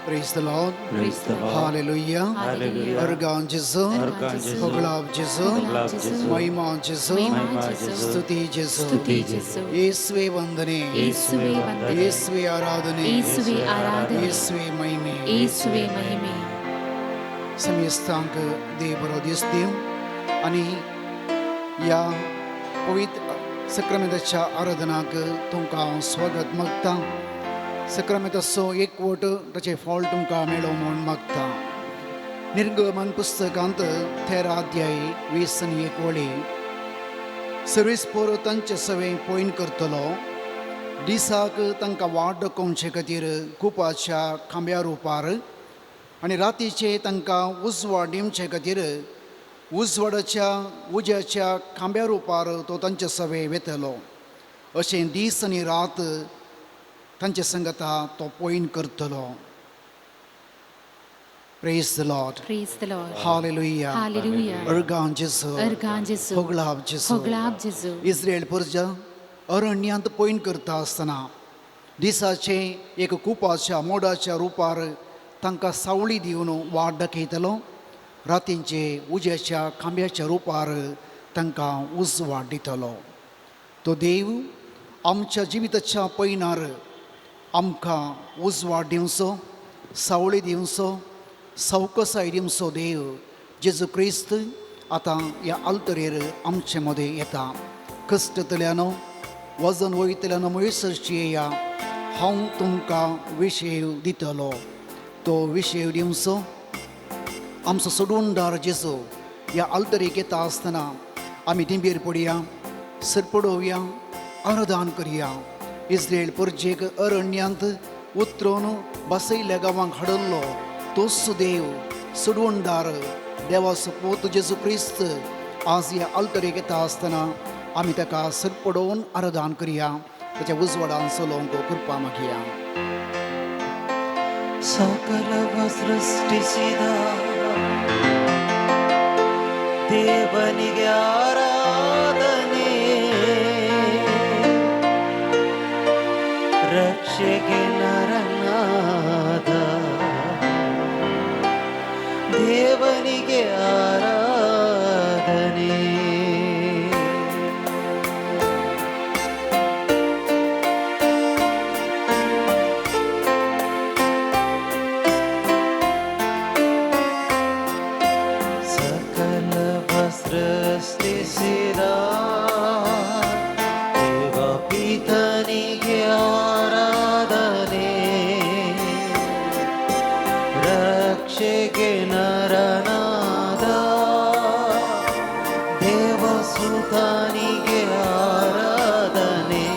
Praise the Lord. Praise the Lord. Hallelujah. Hallelujah. अर्गान जिसो, अर्गान जिसो, भगलाव जिसो, भगलाव जिसो, महिमा जिसो, महिमा जिसो, स्तुति जिसो, स्तुति जिसो, ಯೇಸುವೆ ವಂದನೆ, ಯೇಸುವೆ ವಂದನೆ, ಯೇಸುವೆ ಆರಾಧನೆ, ಯೇಸುವೆ ಆರಾಧನೆ, ಯೇಸುವೆ ಮಹಿಮೆ. ಯೇಸುವೆ ಮಹಿಮೆ. समिस्तांक देव दिस देव आणि या पवित्र सक्रामेंताच्या आराधनाक तुमकां स्वागत मागता. सक्रामेंताचो एकवट ताचे फळ तुमकां मेळो म्हूण मागता. निर्गमन पुस्तकांत 13 अध्याय 21 सर्वीस पोर तांचे सवे पॉयंट करतलो. दिसाक तांकां वाट दाखोवचे खातीर कुपाच्या खांब्या रुपार आनी रातीचे तांकां उजवाड दिवचे खातीर उजवाडाच्या उज्याच्या खांब्या रुपार तो तांचे सवे वेतलो. अशें दीस आनी रात तांचे संगता तो पॉयंट करतलो. Praise the Lord. Praise the Lord. Hallelujah. Hallelujah. अर्गान जिसो, अर्गान जिसो, होगलाब जिसो. होगलाब जिसो. इस्रायल प्रजा अरण्यांत पॉयंट करता आसतना दिसाचे एक कुपाच्या मोडाच्या रुपार तांकां सावळी दिवन वाट दाखयतलो. रातींचे उज्याच्या खांब्याच्या रुपार तांकां उजवाड दितलो. तो देव आमच्या जिविताच्या पैनार आमकां उजवाड दिवचो, सावळी दिवचो, सवकसाय दिवचो देव जेजू क्रिस्त आतां ह्या आल्तरेर आमचे मदें येता. कश्टतल्यानो वजन वयतल्यानो मोयसरची येया, हांव तुमकां विशय दितलो. तो विशय दिवचो. आमचो सोडूनदार जेजू ह्या आल्तरेक येता आसतना आमी दिंबेर पडया, सरपडोवया, आराधन करया. इस्रायल परजेक अरण्यांत उतरून बसयल्ल्या गांवांक हाडल्लो तोच देव सोडवणदार देवाचो पोत जेजू क्रिस्त आज ह्या आल्तरेक येता आसतना आमी ताका सरपडोवन आराधन करया. ताच्या उजवाडान चलोवंक कृपा मागया. ಸಕಲವ ಸೃಷ್ಟಿಸಿದ ದೇವನಿಗೆ ಆರಾಧನೆ, ರಕ್ಷೆಗೆ ನರನಾದ ದೇವನಿಗೆ ಆರಾಧನೆ. ಸೃಷ್ಟಿಸಿದ ದೇವ ಪಿತನಿಗೆ ಆರಾಧನೆ, ರಕ್ಷೆಗೆ ನರನಾದ ದೇವಸುತನಿಗೆ ಆರಾಧನೆ.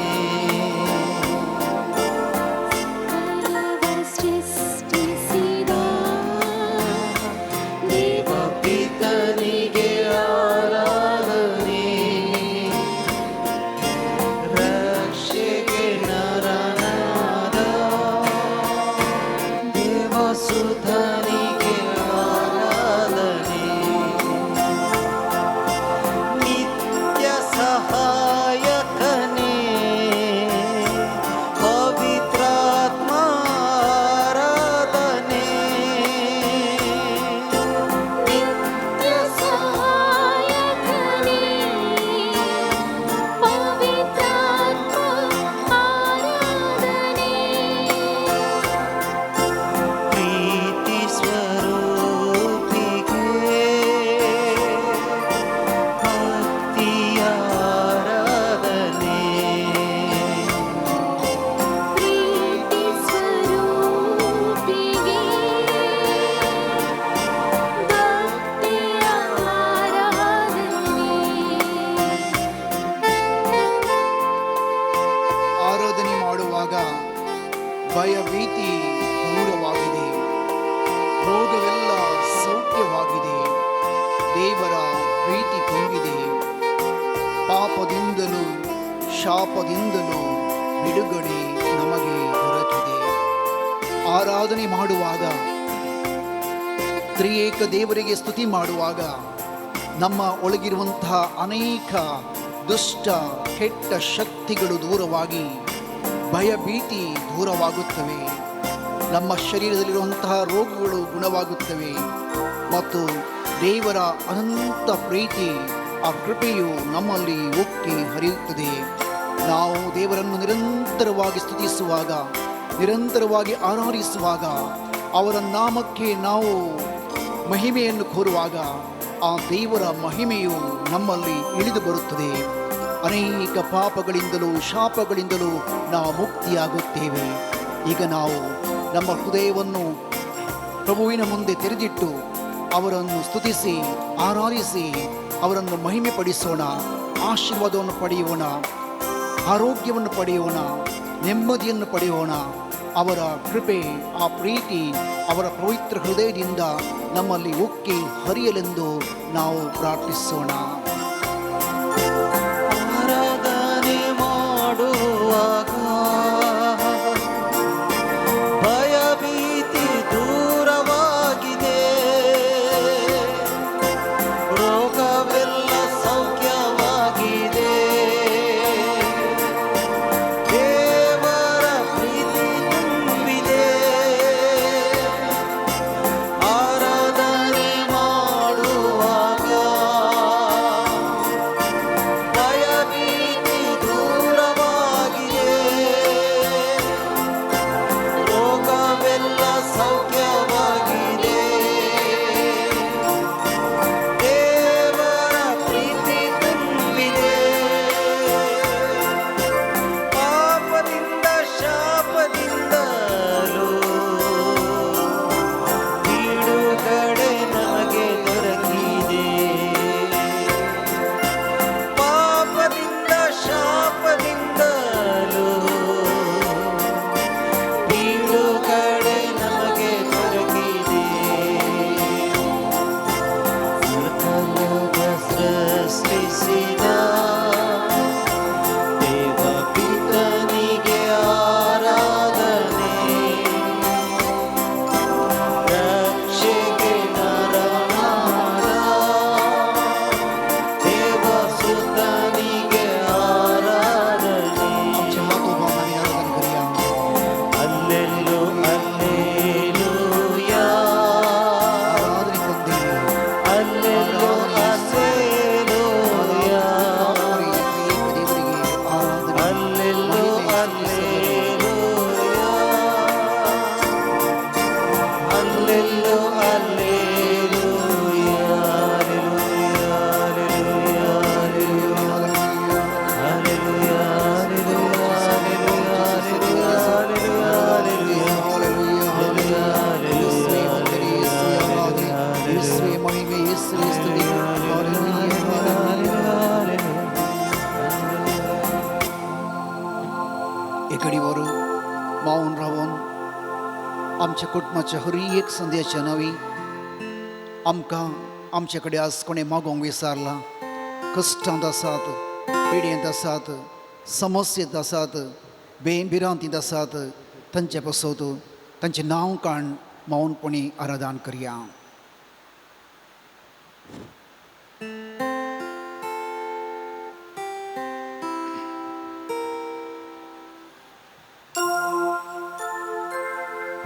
ಸೃಷ್ಟಿಸಿದ ದೇವ ಪಿತನಿಗೆ ಸುಧನಿಗೆ ಆರಾಧನೆ. ನಿತ್ಯ ಸಹಾಯಕನೇ ಪವಿತ್ರಾತ್ಮ ಆರಾಧನೆ. ನಿತ್ಯ ಸಹಾಯಕನೇ ಪವಿತ್ರಾತ್ಮ ಆರಾಧನೆ. ಪ್ರೀತಿ ಸ್ವರೂಪಿಗೆ ಭಕ್ತಿಯ ಆರಾಧನೆ. ಪ್ರೀತಿ ಸ್ವರೂಪಿಗೆ ಭಕ್ತಿಯ ಆರಾಧನೆ. ಆರಾಧನೆ ಮಾಡುವಾಗ ಭಯ ಭೀತಿ ದೂರವಾಗಿದೆ, ರೋಗವೆಲ್ಲ ಸೌಖ್ಯವಾಗಿದೆ, ದೇವರ ಪ್ರೀತಿ ತುಂಬಿದೆ, ಪಾಪದಿಂದಲೂ ಶಾಪದಿಂದಲೂ ಬಿಡುಗಡೆ ನಮಗೆ ದೊರಕಿದೆ. ಆರಾಧನೆ ಮಾಡುವಾಗ ತ್ರಿಯೇಕ ದೇವರಿಗೆ ಸ್ತುತಿ ಮಾಡುವಾಗ ನಮ್ಮ ಒಳಗಿರುವಂತಹ ಅನೇಕ ದುಷ್ಟ ಕೆಟ್ಟ ಶಕ್ತಿಗಳು ದೂರವಾಗಿ ಭಯ ಭೀತಿ ದೂರವಾಗುತ್ತವೆ. ನಮ್ಮ ಶರೀರದಲ್ಲಿರುವಂತಹ ರೋಗಗಳು ಗುಣವಾಗುತ್ತವೆ ಮತ್ತು ದೇವರ ಅನಂತ ಪ್ರೀತಿ ಆ ಕೃಪೆಯು ನಮ್ಮಲ್ಲಿ ಉಕ್ಕಿ ಹರಿಯುತ್ತದೆ. ನಾವು ದೇವರನ್ನು ನಿರಂತರವಾಗಿ ಸ್ತುತಿಸುವಾಗ, ನಿರಂತರವಾಗಿ ಆರಾಧಿಸುವಾಗ, ಅವರ ನಾಮಕ್ಕೆ ನಾವು ಮಹಿಮೆಯನ್ನು ಕೋರುವಾಗ ಆ ದೇವರ ಮಹಿಮೆಯು ನಮ್ಮಲ್ಲಿ ಇಳಿದು ಬರುತ್ತದೆ. ಅನೇಕ ಪಾಪಗಳಿಂದಲೂ ಶಾಪಗಳಿಂದಲೂ ನಾವು ಮುಕ್ತಿಯಾಗುತ್ತೇವೆ. ಈಗ ನಾವು ನಮ್ಮ ಹೃದಯವನ್ನು ಪ್ರಭುವಿನ ಮುಂದೆ ತೆರೆದಿಟ್ಟು ಅವರನ್ನು ಸ್ತುತಿಸಿ ಆರಾಧಿಸಿ ಅವರನ್ನು ಮಹಿಮೆ ಪಡಿಸೋಣ. ಆಶೀರ್ವಾದವನ್ನು ಪಡೆಯೋಣ, ಆರೋಗ್ಯವನ್ನು ಪಡೆಯೋಣ, ನೆಮ್ಮದಿಯನ್ನು ಪಡೆಯೋಣ. ಅವರ ಕೃಪೆ, ಆ ಪ್ರೀತಿ ಅವರ ಪವಿತ್ರ ಹೃದಯದಿಂದ ನಮ್ಮಲ್ಲಿ ಉಕ್ಕಿ ಹರಿಯಲೆಂದು ನಾವು ಪ್ರಾರ್ಥಿಸೋಣ. ಆರಾಧನೆ ಮಾಡುವಾಗ ಭಯ ಭೀತಿ ದೂರವಾಗಿದೆ, ರೋಗವೆಲ್ಲ ಸೌಖ್ಯವಾಗಿದೆ. ದೇವರ ಪ್ರೀತಿ ತುಂಬಿದೆ. ಆರಾಧನೆ ಮಾಡುವಾಗ ಭಯ ಭೀತಿ ದೂರವಾಗಿದೆ, ರೋಗವೆಲ್ಲ ಸೌಖ್ಯವಾಗಿದೆ. ದೇವರ ಪ್ರೀತಿ ತುಂಬಿದೆ. ಪಾಪದಿಂದ ಶಾಪದಿಂದಲೂ ಬಿಡುಗಡೆ ನಮಗೆ ದೊರಕಿದೆ. ಪಾಪದಿಂದ ಶಾಪದಿಂದಲೂ ಬಿಡುಗಡೆ ನಮಗೆ ದೊರಕಿದೆ. ಸಕಲವ ಸೃಷ್ಟಿಸಿದ ದೇವ ಪಿತನಿಗೆ ಆರಾಧನೆ, ರಕ್ಷೆಗೆ ನರನಾದ ದೇವ ಸುತನಿಗೆ ಆರಾಧನೆ. आमचे हात उभारून आम्ही आराधना करूया. ಅಲ್ಲೆಲ್ಲೂ ಅಲ್ಲೇಲೂಯಾ, आराधನೆ ತಂದೆ, ಅಲ್ಲೆಲ್ಲೂ ಅಲ್ಲೇಲೂಯಾ, ದೇವರಿಗೆ ಆರಾಧನೆ, ಅಲ್ಲೆಲ್ಲೂ ಅಲ್ಲೇಲೂಯಾ, ಅಲ್ಲೆಲ್ಲೂ ಅಲ್ಲೇಲೂಯಾ, ಅಲ್ಲೆಲೂಯಾ, ಅಲ್ಲೆಲೂಯಾ, एकडीवर मावून रावून आमच्या कुटुंबाच्या हर एक संदेशाच्या नवी आमकां आमचे कडेन आज कोणें मागोवंक विचारला. कश्टांत आसात, पिड्यांत आसात, समस्येंत आसात, बेभिरांतींत आसात, तांचे पासत तांचें नांव काण मौनपणी आराधन करया.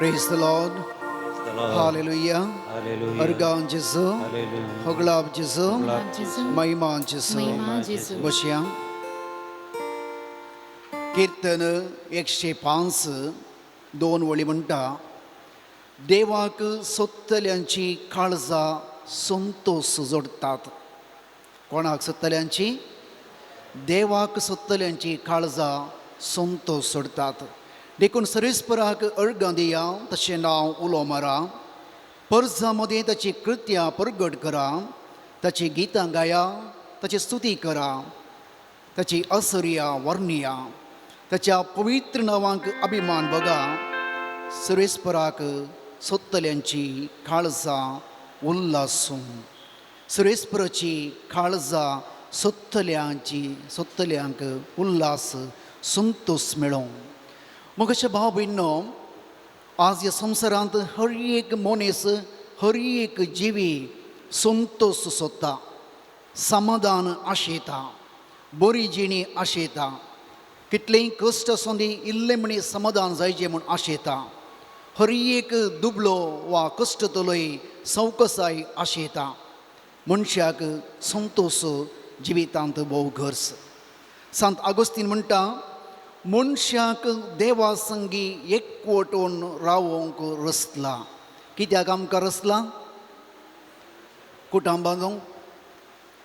Praise the Lord. Hallelujah. Hallelujah. Argan Jesu. Hallelujah. Hoglab Jesu. Jesu. Maiman Jesu. महिमा जेसू. बसया. कीर्तन 105 2 वळी म्हणटा, देवाक सोत्तल्यांची काळजा संतोष जोडतात. कोणाक सोत्तल्यांची? देवाक सोत्तल्यांची काळजा संतोष जोडतात. देखून सरेस्पराक अर्गां दिया, तशें नांव उलो मारा. पर्जा मदें ताची कृत्यां परगट करा, ताची गितां गाया, ताची स्तुती करा, ताची असर्या वर्णिया, ताच्या पवित्र नांवांक अभिमान बघा. सरेस्पराक सोत्तल्यांची काळजां उल्हासूं. सरेस्पराची काळजां सोत्तल्यांक उल्हास संतोष मेळों. मग अशें भाव भयणो, आज ह्या संवसारांत हर एक मनीस, हर एक जिवी संतोष सोदता, समाधान आशेता, बरी जिणी आशेता. कितलेंय कश्ट आसूं दी, इल्लें म्हणी समाधान जायचें म्हूण आशेता. हर एक दुबलो वा कश्टतलोय संवकसाय आशेता मनशाक संतोष जिवितांत भोव गरज. सांत आगोस्तीन म्हणटा मनशाक देवा संगी एकवटून रावोंक रसला. कित्याक आमकां रसला? कुटुंब बांदूंक,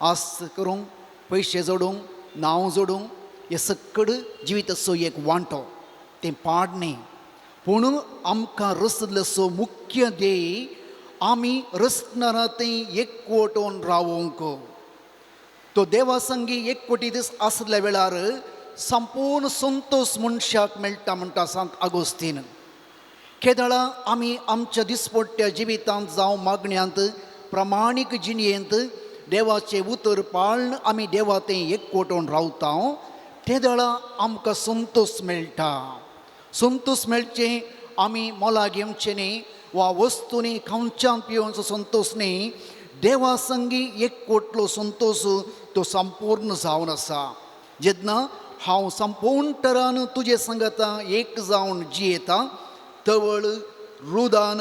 आस्त करूंक, पयशे जोडूंक, नांव जोडूंक, हे सकड जिविताचो एक वांटो तें पाडणे. पूण आमकां रसलसो मुख्य ध्येय आमी रसनारा तें एकवटून रावोंक. तो देवा संगी एकवटी दीस आसल्या वेळार संपूर्ण संतोष मनशाक मेळटा म्हणटा सांत आगोस्तीन. केदळा आमी आमच्या दिसपट्ट्या जिवितांत जावं मागण्यांत प्रामाणीक जिणयेंत देवाचें उतर पाळन आमी देवा तें एकवटून रावता तेदळा आमकां संतोष मेळटा. संतोष मेळचें आमी मोला घेवचें न्ही वा वस्तूंनी खावच्यान पिवचो संतोष न्ही. देवा संगी एकवटलो संतोष तो संपूर्ण जावन आसा. जेन्ना हांव संपूर्ण तरान तुजे संगता एक जावन जियेता तवळ रुदान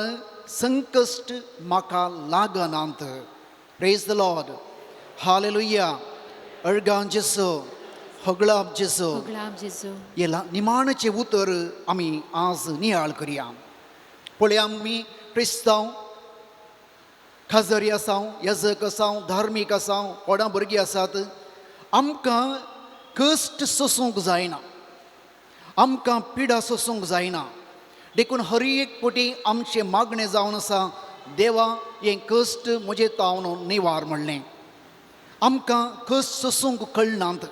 संकश्ट म्हाका लागनात. Praise the Lord. हालेलुया. अर्गान जेसो हगळाब जेसो. होगळाब जेजू. हे निमाणेचें उतर आमी आज नियाळ करया. पळय आमी क्रिस्तांव खाजरी आसांव, येजक आसांव, धार्मीक आसांव, कोणा भुरगीं आसात, आमकां कश्ट सोसूंक जायना, आमकां पिडा सोसूंक जायना. देखून हर एक पटी आमचें मागणें जावन आसा देवा हें कश्ट म्हजे तावन निवार म्हणलें. आमकां कश्ट सोसूंक कळनात.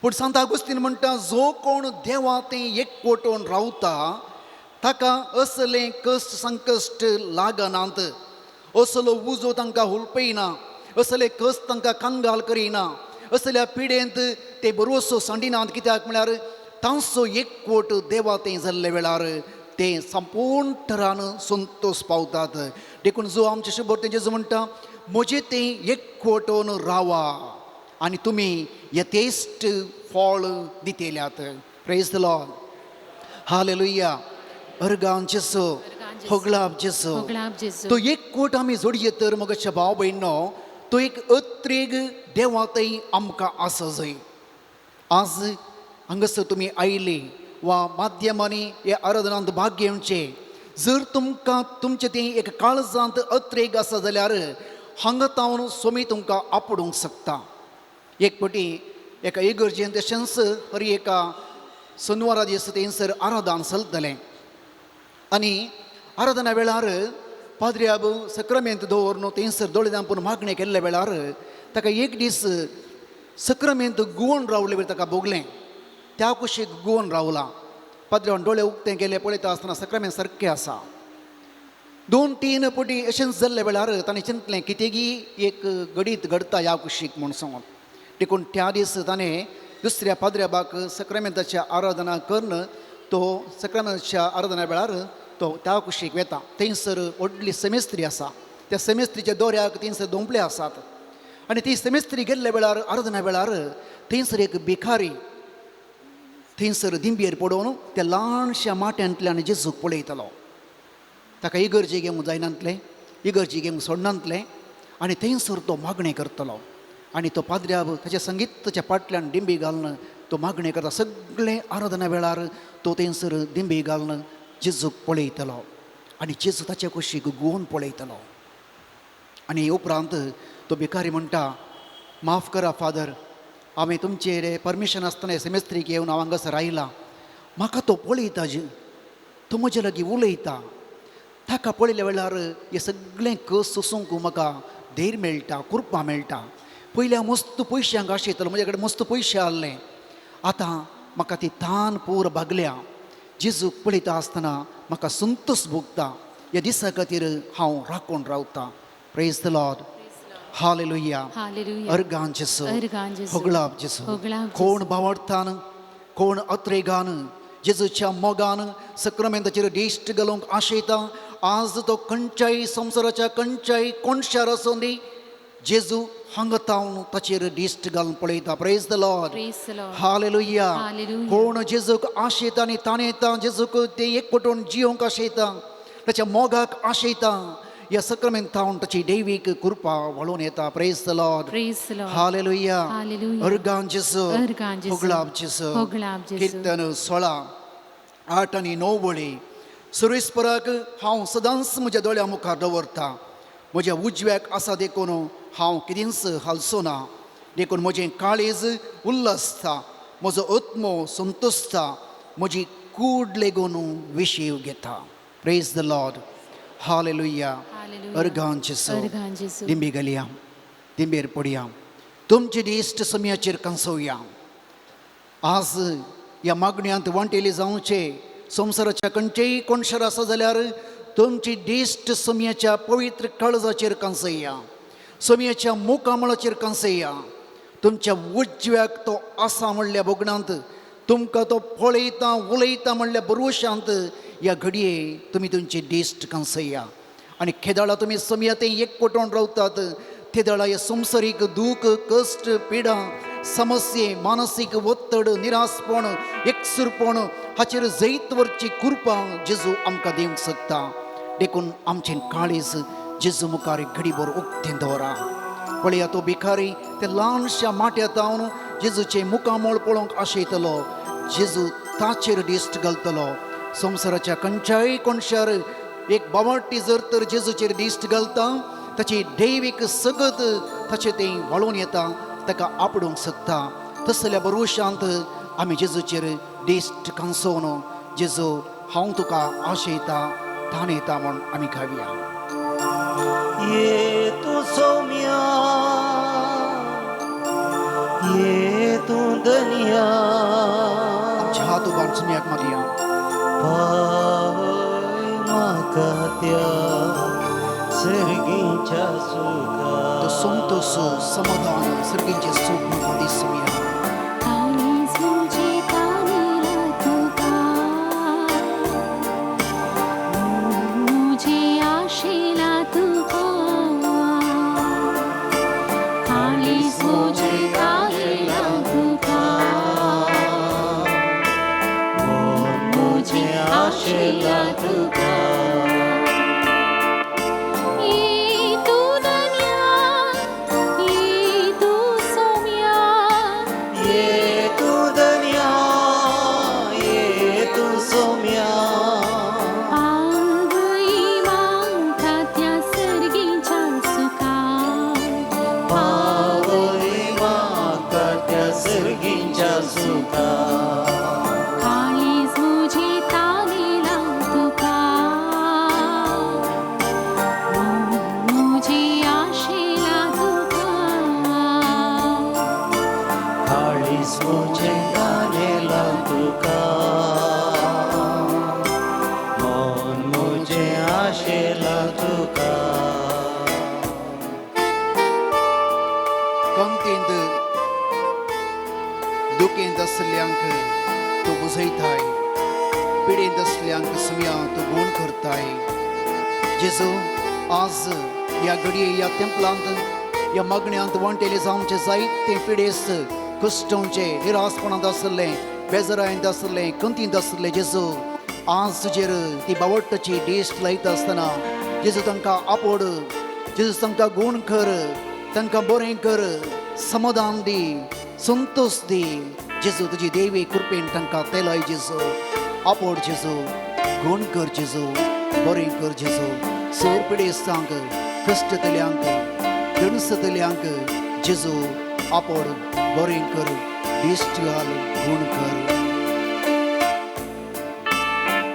पूण सांत आगोस्तीन म्हणटा जो कोण देवा तें एकवटून रावता ताका असलें कश्ट संकश्ट लागनात. असलो उजो तांकां हुलपयना, असले कश्ट तांकां कांगाल करिना, असल्या पिडेंत ते बरोसो सांडिनात. कित्याक म्हळ्यार तांचो एकवट देवा तें जाल्ले वेळार ते संपूर्ण तरान संतोष पावतात. देखून जो आमचे शुभोर्ते जेजू म्हणटा म्हजें तें एकवटून रावा आनी तुमी यथेश्ट फळ दितेल्यात. Praise the Lord. हालेलुया. अर्गान जेसो होगळाब जेसो. होगळाब जेजू. तो एकवट आमी जोडये तर मगच्या भाव भयणो तो एक अत्रेग देवा थंय आमकां आसा जंय. आज हांगासर तुमी आयले वा माध्यमांनी हे आराधनांत भाग घेवचें. जर तुमकां तुमचें तें एक काळजांत अत्रेग आसा जाल्यार हांगा तावन सोमी तुमकां आपडूंक शकता. एक पटी एका इगर्जेंत तशेंच हर एका शनिवारा दीस थंयसर आराधन चलतलें आनी आराधना वेळार पाद्र्याब सक्रामेंत दवरून थंयसर दोळ्यांपूर मागणें केल्ल्या वेळार ताका एक दीस सक्रामेंत गुवोवन रावले वेळ ताका भोगलें. त्या कुशीक गुवोवन रावला. पाद्र्यान दोळे उक्ते गेले पळयता आसतना सक्रामेंत सारकें आसा. 2-3 पटी अशेंच जाल्ल्या वेळार ताणें चिंतलें कितेंगी एक घडीत घडता ह्या कुशीक म्हूण सांगून. देखून त्या दीस ताणें दुसऱ्या पाद्र्याबाक सक्रामेंताच्या आराधना करून तो सक्रामेंताच्या आराधना वेळार तो त्या कुशीक वेता. थंयसर व्हडली सेमेस्त्री आसा. त्या सेमेस्त्रीच्या दोऱ्याक थंयसर दोंपले आसात आनी ती सेमेस्त्री गेल्ल्या वेळार आराधना वेळार थंयसर एक भिकारी थंयसर दिंबयेर पडोवन त्या ल्हानशा माट्यांतल्यान जेजूक पळयतलो. ताका इगर्जे घेवंक जायनातलें, इगर्जी घेवंक सोडनातलें आनी थंयसर तो मागणें करतलो. आनी तो पाद्र्याब ताच्या संगीताच्या फाटल्यान दिंबी घालून तो मागणें करता. सगळे आराधना वेळार तो थंयसर दिंबी घालून जेजूक पळयतलो आनी जेजू ताच्या कुशीक गुवोवन पळयतलो. आनी उपरांत तो भिकारी म्हणटा माफ करा फादर, हांवें तुमचेर परमिशन आसतना सेमेस्त्रीक येवन हांव हांगासर आयला. म्हाका तो पळयता तो म्हजे लागीं उलयता. ताका पळयल्या वेळार हें सगळें कस सोसूंक म्हाका धैर्य मेळटा, कृपा मेळटा. पयल्या मस्त पयशांक आशयतलो, म्हजे कडेन मस्त पयशे आहले. आतां म्हाका ती तान पूर भागल्या. जेजूक पळयता आसतना म्हाका संतोष भोगता. ह्या दिसा खातीर हांव राखून रावता. Praise the Lord. Hallelujah. Hallelujah. अर्गान जेसो. अर्गान जेजू. होगळाब जेसो. होगळाब जेजू. कोण भावार्थान, कोण अत्रेगान जेजूच्या मोगान सक्रामेंताचेर दिश्ट घालूंक आशयता. आज तो खंयच्याय संवसाराच्या खंयच्याय कोणशार आसूं दी जेजू हांगतावन ताचेर दिश्ट घालून पळयता. Praise the Lord. Praise the Lord. Hallelujah. Hallelujah. कोण जेजूक आशेता आनी ताणेता, जेजूक ते एकवटून जियोंक आशेता, ताच्या मोगाक आशेता, ह्या सक्रामेंतावन ताची दैवीक कृपा वळून येता. Praise the Lord. Praise the Lord. Hallelujah. Hallelujah. Organ जेजू, अर्गान जेजू, होगलाब जेजू. होगलाब जेजू. कीर्तन 16, 8 आनी 9 वळी. सुरेस्पराक हांव सदांच म्हज्या दोळ्या मुखार दवरता. म्हज्या उजव्याक आसा देखून हांव कितेंच हालसो ना. देखून म्हजें काळीज उल्लसता, म्हजो आत्मो संतुसता, म्हजी कूड लेगून विशीव घेता. Praise the Lord. Hallelujah. Hallelujah. Organ जेजू. अर्गान जेजू. दिंबी घालया, दिंबेर पडया, तुमचे दिश्ट समयाचेर कंसोवया. आज ह्या मागण्यांत वांटेली जावचे. संवसाराच्या खंयचेय कोणशार आसा जाल्यार तुमची दिश्ट समयाच्या पवित्र काळजाचेर कंसया, समयाच्या मुखामळाचेर कंसया. तुमच्या उजव्याक तो आसा म्हणल्या बोगणांत, तुमकां तो पळयता उलयता म्हणल्या भरवशांत ह्या घडये तुमी तुमची दिश्ट कंसया. आनी खेदाळा तुमी समयात एकवटून रावतात. खेदाळा हे संवसारीक दूख, कश्ट, पिडा, समस्ये, मानसीक वत्तड, निरासपण, एकसुरपण हाचेर जैत वरची कृपा जेजू आमकां दिवंक शकता. देखून आमचें काळीज जेजू मुखार घडीभर उक्तें दवरा. पळया तो भिकारी त्या ल्हानशा माट्यांत जावन जेजूचें मुखामळ पळोवंक आशयतलो. जेजू ताचेर दिश्ट घालतलो. संवसाराच्या खंयच्याय कोणशार एक बावटी जर तर जेजूचेर दिश्ट घालता, ताची दैवीक सगत ताचें तें वळून येता, ताका आपडूंक शकता. तसल्या भरवशांत आमी जेजूचेर दिश्ट कंसोवन जेजू हांव तुका आशयता, ताणयता म्हूण आमी घावया. ये तू सौम्या, ये तू दनिया, आमचे हात उबारून सुमयाक मागया. पावय म्हाका त्या सर्गीच्या सुखा. तो संतोषो समाधान सर्गींचे सूख म्हाका दी सुमया. काळीज तुझे कानीला तुका, मुझे आशेला तुका. काळीज तुझे कानीला तुका, मुझे आशेला तुका. ये तू दनिया, ये तू सौम्या, ये तू दनिया, ये तू सौम्या. पावई मागता त्या सर्गीच्या सुखा. पावय म्हाका त्या सर्गीच्या सुखा. काळीज मुझे तानेला तुका, मुझे आशेला तुका. काळीस मुझे गाणेला तुका, मन मुझे आशेला तुका. कंतेंत दुखेंत असल्यांक तूं बुजयताय, पिडेंत असल्यांक सुमया तूं गुण करताय. जेजू आज ह्या घडये ह्या तेंपलांत ह्या मागण्यांत वांटेले जावचे जायते पिडेस, कश्टांचे, निरासपणांत आसले, बेजारायेंत आसले, कंतींत आसले. जेजू आज तुजेर ती बावट्टाची दिश्ट लायता आसतना जेजू तांकां आपड, जेजू तांकां गुण कर, तांकां बरें कर, समाधान दी, संतोष दी. जेजू तुजी देवी कृपेन तांकां तेलाय. जेजू आपड, जेजू गुण कर, जेजू बरें कर. जेजू सोर पिडेस्तांक, कश्टतल्यांक, गणसतल्यांक जेजू आपड, बरें कर, दिश्ट घाल, गुण कर.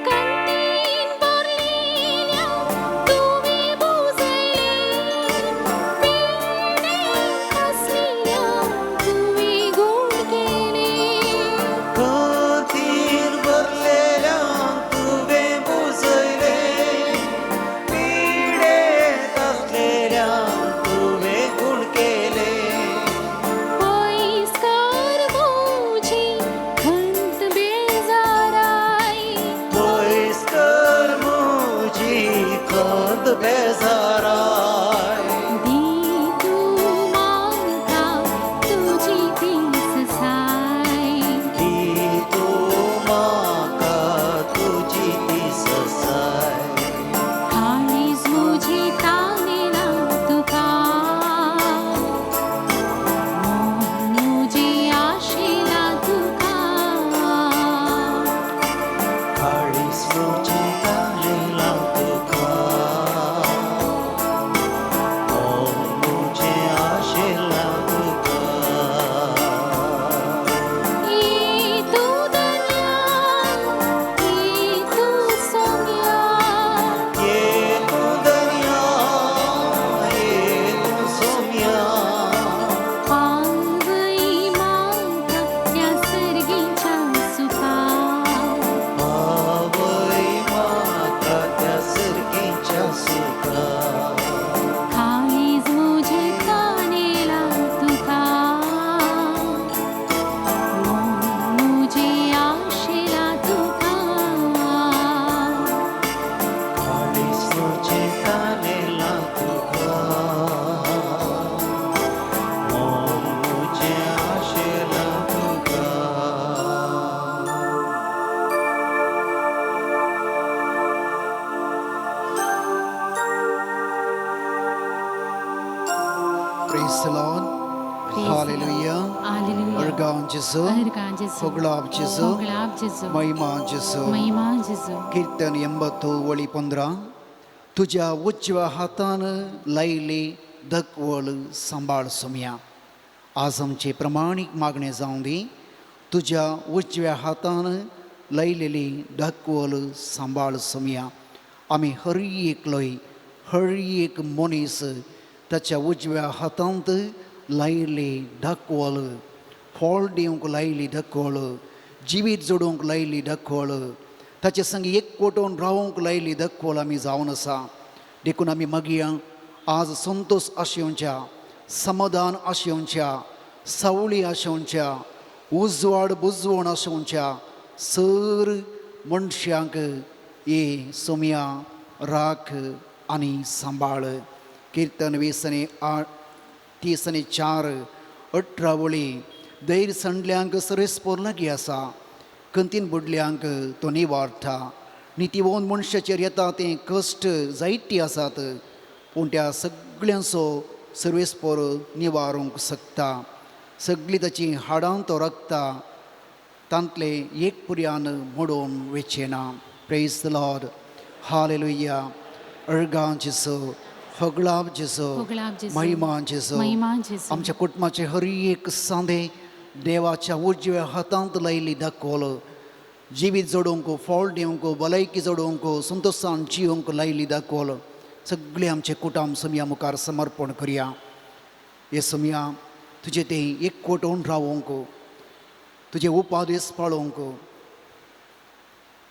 कंतीन भरलेल्या तुमी बुजयले, पिडेंत असलेल्या तुमी गुण केले. कातीर भरलेल्या तुवें बुजयले, पिडेंत असलेल्या तुवें गुण केले. पयस्कार मुझी खंत Praise the Lord. Hallelujah. Hallelujah. Örgağın Jesu. Örgağın Jesu. Hoglab Jesu. Hoglab Jesu. Mahima Jesu. Mahima Jesu. कीर्तन 80 वळी 15. तुझ्या उजव्या हातानं लायली धकवळ सांभाळ सुम्या. आज आमचे प्रमाणिक मागणे जाऊन दे. तुझ्या उजव्या हातानं लायलेली धकवळ सांभाळ सुम्या. आम्ही हर एक मनीस त्याच्या उजव्या हातांत लायली धकवळ, फळ दिवंक लायली धकवळ, जिवीत जोडूंक लायली धकवळ, ताचे संगी एकवटून रावंक लायली धकवळ आमी जावन आसा. देखून आमी मागया आज संतोष आशेवच्या, समाधान आशेवच्या, सावळी आशेवच्या, उजवाड बुजवण आशेवच्या सर मनशांक ये सोम्या राख आनी सांबाळ. कीर्तन 20:4 18 वळी. दैर संडल्यांक सरेस्पोर लागी आसा, कंतीन बुडल्यांक तो निवारता. नितीवोन मनशाचेर येता ते कश्ट जायती आसात, पूण त्या सगळ्यांचो सर्वेस्पोर निवारूंक शकता. सगळीं ताची हाडां तो रगता, तांतले एक पुर्यान मोडून वेचेना. Praise the Lord. हालेलुया. अर्गां जेसू, होगलाब जेसू, होगलाब जेसू. महिमा जेसू. महिमा जेसू. आमच्या कुटुंबाचे हर एक सांदे देवाच्या उजव्या हातांत लायली धकवळ, जिवीत जोडूंक, फळ दिवंक, भलायकी जोडूंक, संतोशान जिवंक लायली धकवळ सगळे आमचे कुटुंब सुम्या मुखार समर्पण करया. हे सुम्या तुजे ते एकवटून रावंक, तुजे उपादेश पाळोवंक,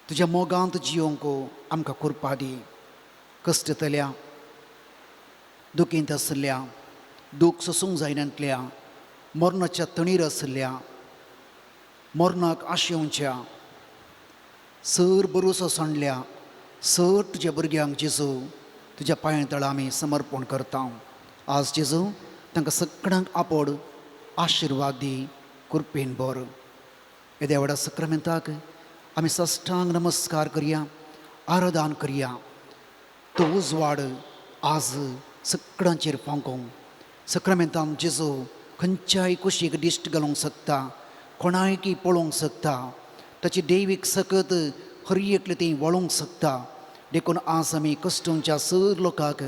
तुज्या मोगांत जिवंक आमकां कृपा दी. कश्टतल्या, दुखींत आसल्या, दूख सोसूंक जायनातल्या, मरणाच्या तणीर आसल्या, मरणाक आशेवच्या, सर भरोसो सांडल्या सर तुज्या भुरग्यांक जेजू तुज्या पांयां तळा आमी समर्पण करता. आज जेजू तांकां सगळ्यांक आपड आशिर्वाद दी, कृपेन भर. हे देवडा सक्रामेंताक आमी साश्टांग नमस्कार करया, आराधन करया. तो उजवाड आज सगळ्यांचेर फांकूंक. सक्रामेंतान जेजू खंयच्याय कुशीक दिश्ट घालूंक शकता, कोणायकी पळोवंक शकता, ताची दैवीक सकत हर एकले ती वळोवंक शकता. देखून आज आमी कश्टांच्या सर लोकांक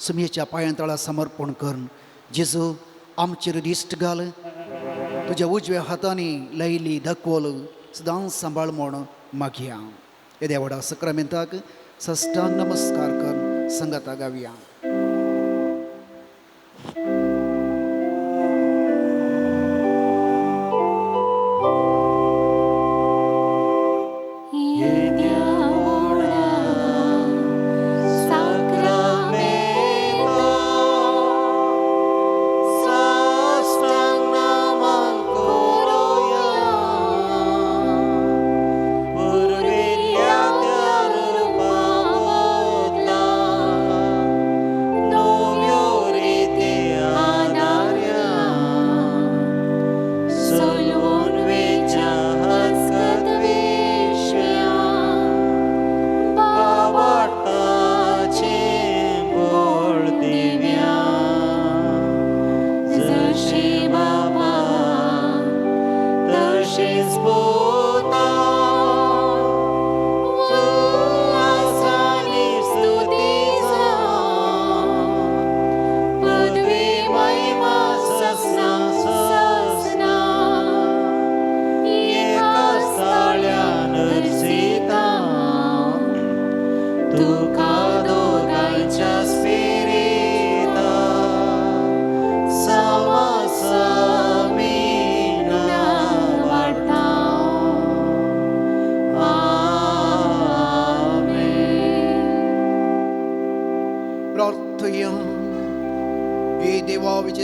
सुमयेच्या पांयां तळा समर्पण करून जेजू आमचेर दिश्ट घाल. तुज्या उजव्या हातांनी लायली धकवळ सदांच सांबाळ म्हूण मागया. हे देवडा सक्रामेंताक साश्टांग नमस्कार कर संगता गावया.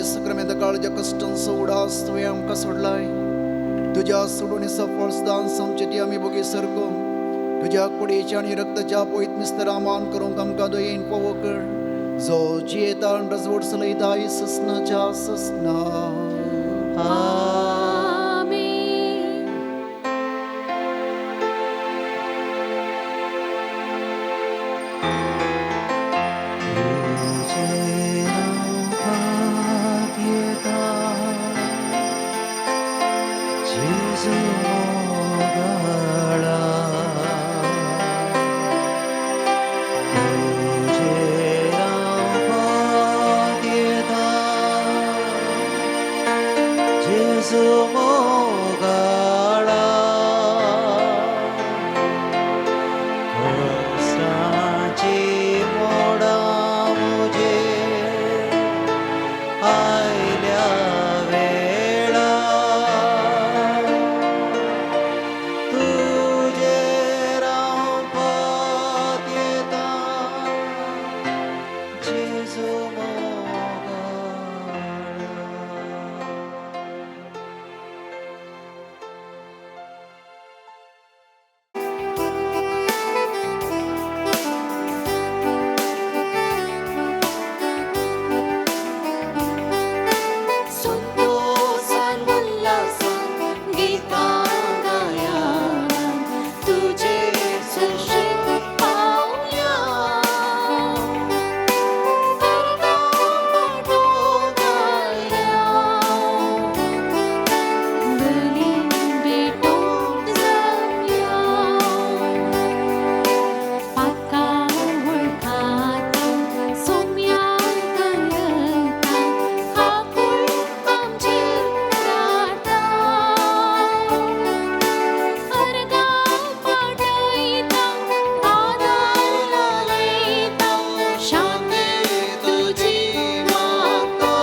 सक्रामेंत काळजा कष्टांचो उडास तुवें आमकां सोडलाय. तुज्या सोडून सफळ सदांच आमचे आमी बोगी सरको. तुज्या कुडीच्या आनी रक्ताच्या पवित्र मिस्तरा मान करूंक आमकां दयेन फोव कर. जो जियेता आनी रजवट चलयता ससनाच्या ससना. मोगाळा कष्टाची मोडा मुझे आयल्या वेळा तुझे रावपात येता जेजू मोगाळा. संतोषान उल्हासान गीतागाया तुझे सुशील पावल्या डोंगराया बली भेटून जाऊया पाका वळखाता सोम्याकरता काकूळ आमचेर राता अर्गा पाठयता आदार लायता शांती तुझी मागता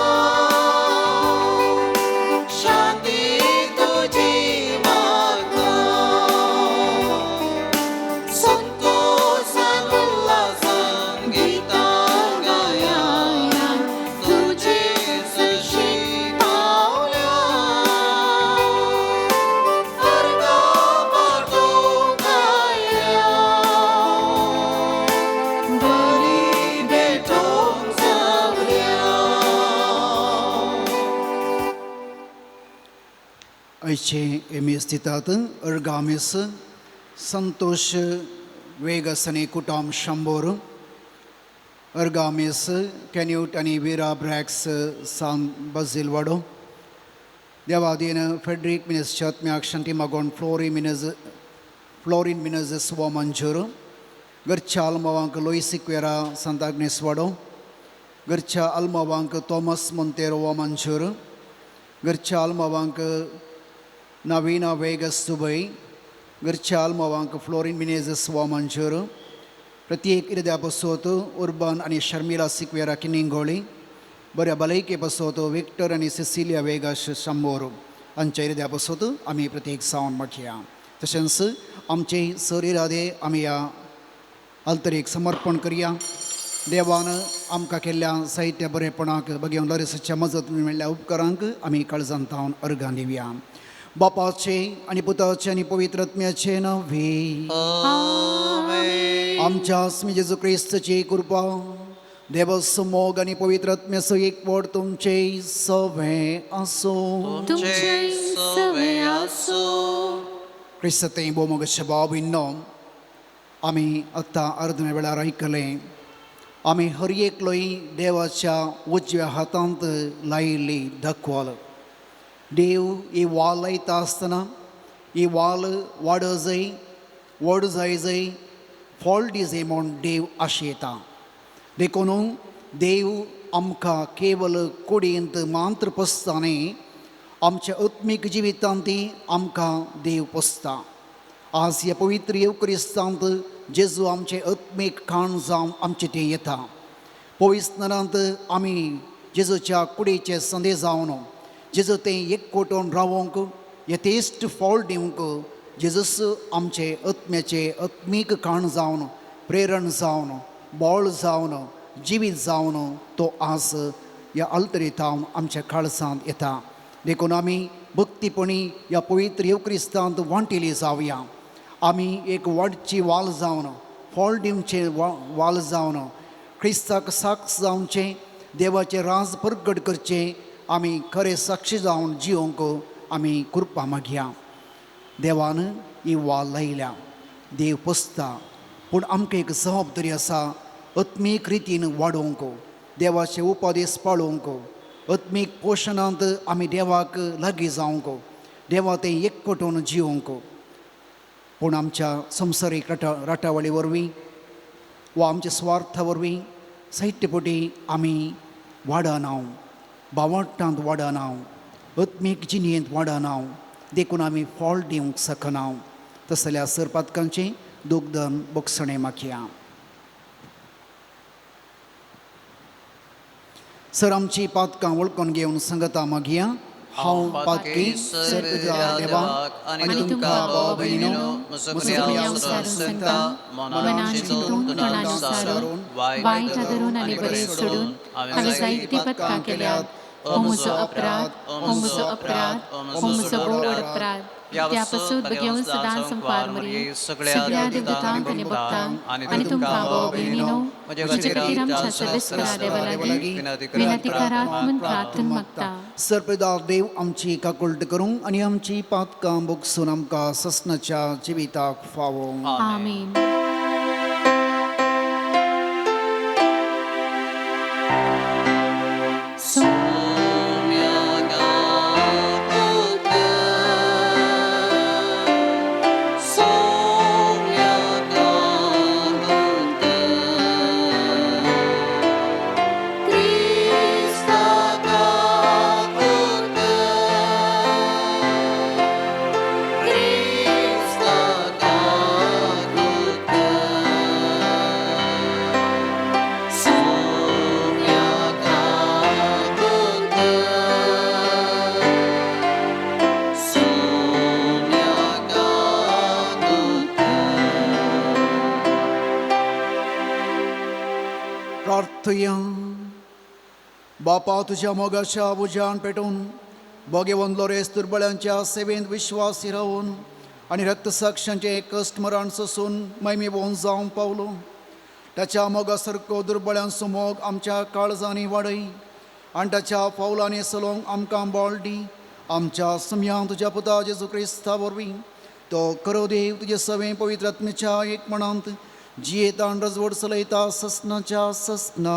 शांती तुझी मागता संतोषान उल्हासान गीतागाया तुझे सुशील पावल्या अर्गा पाठोगाया बली भेटून जाऊया. ऐचे एमी स्थितात अर्गामेस संतोष वेगसने कुटाम शंभर अर्गामेस कॅन्यूट आणि विरा ब्रॅक्स सान बझिल वाडो देवादीन फेडरिक मिनस चत्म्याक शंटी मागोन फ्लोरिन मिनस स्वा मंजूर घरच्या अल्मावांक लोईसिक्वेरा सांताग्नेस वाडो घरच्या अल्मावांक थॉमस मोंतेरो वा मंजूर घरच्या अल्मावांक नवीना वेगस दुबई घरच्या अल्मावांक फ्लोरिन मिनेझस वा मंजूर प्रत्येक इरद्या बसवत उर्बन आणि शर्मिला सिक्वेरा किनिंगोळी बऱ्या भलायके बसवत विक्टर आणि सिसिलिया वेगास शंभर हांच्या इरद्या बसवत आमी प्रत्येक सावन म्हटया. तशेंच आमचे सरिरादे आमी ह्या अल्तरेक समर्पण करया. देवान आमकां केल्ल्या साहित्य बरेपणाक भगवान लॉरेन्सच्या मजत मेळ्ळ्या उपकारांक आमी काळजांतावन अर्गां दिवया. बापाचे आणि पुताचे आणि पवित्र आत्म्याचे नव्हे आमच्या आस्मी जेजू क्रिस्ताची कृपा देवस मोग आणि पवित्र आत्म्याचो एकवट तुमचे सवे असो. तुमचे सवे असो. क्रिस्ताते बोमोगच्या बाबींनो आमी आत्तां अर्दमे वेळार आयकले आमी हर एकलोय देवाच्या उजव्या हातांत लायिल्ली दाखवाल. देव ही वाल लायता आसतना ही वाल वाड जाय व्हड जाय जाय फळ दिजे म्हूण देव आशेता. देखून देव आमकां केवल कुडींत मात्र पोसता न्ही आमच्या आत्मीक जिवितांत आमकां देव पोसता. आज ह्या पवित्र येवक्रिस्तांत जेजू आमचे आत्मीक खाण जावन आमचे ते येता. पवित्रनांत आमी जेजूच्या कुडीचे संदे जावन जेजू तें एकवटून रावोंक यथेश्ट फळ दिवंक जेजूस आमचे आत्म्याचे आत्मीक खाण जावन प्रेरण जावन बोळ जावन जिवीत जावन तो आज ह्या अल्तरेतावन आमच्या काळजांत येता. देखून आमी भक्तीपणी ह्या पवित्र येवक्रिस्तांत वांटिली जावया. आमी एक व्हडची वाल जावन फळ दिवचे वाल जावन क्रिस्ताक साक्ष जावचे देवाचे राज प्रगट करचे आमी खरे साक्षी जावन जिवंक आमी कृपा मागया. देवान ही वाल लायल्या देव पोसता पूण आमकां एक जबाबदारी आसा आत्मीक रितीन वाडोवंक देवाचे उपादेश पाळोवंक आत्मीक पोशणांत आमी देवाक लागीं जावंक देवा तें एकवटून जिवंक. पूण आमच्या संवसारीक राटावळी वरवीं वा आमच्या स्वार्था वरवीं साहित्यपटी आमी वाडना भावार्थांत वाडना आत्मीक जिणेंत वाडना देखून आमी फॉल्ट दिवंक शकना. तस जाल्यार सरपातकांचें दोगदन बोगसणें मागया. सर आमची पातकां वळखून घेवन संगता मागया. हांव पातकी सर्पिता देवाक आनी तुमकां भाव भयणीनो मुसुगुन्यांक सांगता, मनान चिंतून तोंडान सारून वायट धरून आनी बरें सोडून हांवें जायतीं पथकां केल्यात. हो म्हजो अपराध, हो म्हजो अपराध, हो म्हजो बोड अपराध. त्या पासून घेवन सदां संपार मरी सगळ्या देवतांक आनी भक्तांक आनी तुमकां भाव भयणीनो म्हजे खातीर आमच्या सर्वेस्परा देवा लागीं विनंतीकाराक म्हूण प्रार्थना मागता. सर्पदार देव आमची काकुळट करूंक आनी आमची पातकां बोगसून आमकां ससनाच्या जिविताक फावो. आमीन. प्रार्थया. बापा तुझ्या मोगाच्या उज्यान पेटून बोगे वंदलोरेस दुर्बळांच्या सेवेंत विश्वासी रावून आनी रक्तसाक्षांचे कश्ट मरण सोसून मैमी भोवन जावं पावलो. ताच्या मोगासारको दुर्बळांचो मोग आमच्या काळजांनी वाडय आनी ताच्या पावलांनी चलोवंक आमकां बळ दी. आमच्या सुमयान तुज्या पुता जेजू क्रिस्ता वरवीं तो करो देव तुजे सवें पवित्र आत्म्याच्या एक मनांत जियेता आनी रजवड चलयता ससनाच्या ससना.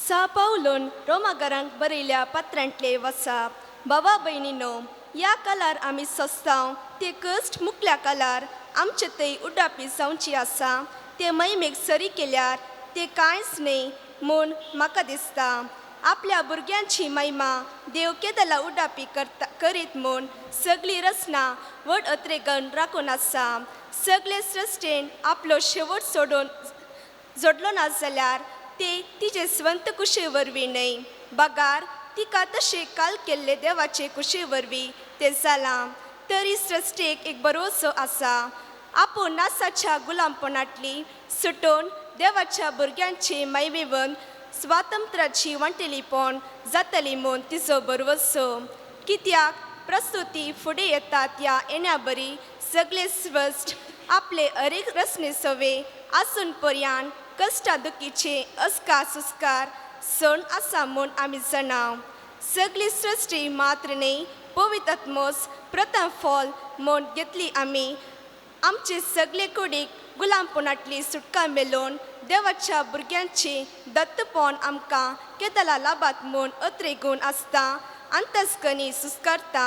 सा पावलोन रोमाकारांक बरयल्या पत्रांतले वसाप. बाबा भयणीनो, या कालार आमी सोंसतांव ते कश्ट मुकल्या कालार आमचे थंय उड्डापी जावची आसा. ते मैमेक सरी केल्यार ते कांयच न्ही म्हूण म्हाका दिसता. आपल्या भुरग्यांची महिमा देव केदला उड्डापी करीत म्हूण सगळी रचना व्हड अत्रेकन राखून आसा. सगळे सृश्टेन आपलो शेवट सोडून जोडलो ना जाल्यार ते तिचे स्वंत कुशे वरवीं न्हय, बगार तिका तशें काल केल्ले देवाचे कुशे वरवीं ते जालां. तरी सृश्टेक एक भरोसो आसा. आपूण नासाच्या गुलामपणांतली सुटून देवाच्या भुरग्यांचे मैमेवन स्वातंत्र्याची वांटेलीपण जातली म्हूण तिचो भरवसो. कित्याक प्रस्तुती फुडें येता त्या येण्या बरी सगळे स्वस्थ आपले हरेक रचने सवे आसून पर्यान कश्टा दुखीचे अस्कार सुस्कार सण आसा म्हूण आमी जाणाव. सगळी सृश्टी मात्र न्ही पवित्र आत्मोस प्रथम फॉल म्हूण घेतली आमी. आमचे सगळे कुडीक गुलामपणांतली सुटका मेलोवन देवाच्या भुरग्यांची दत्तपण आमकां केदला लाभात म्हूण अत्रेगून आसता अंतस्कनी सुस्कारता.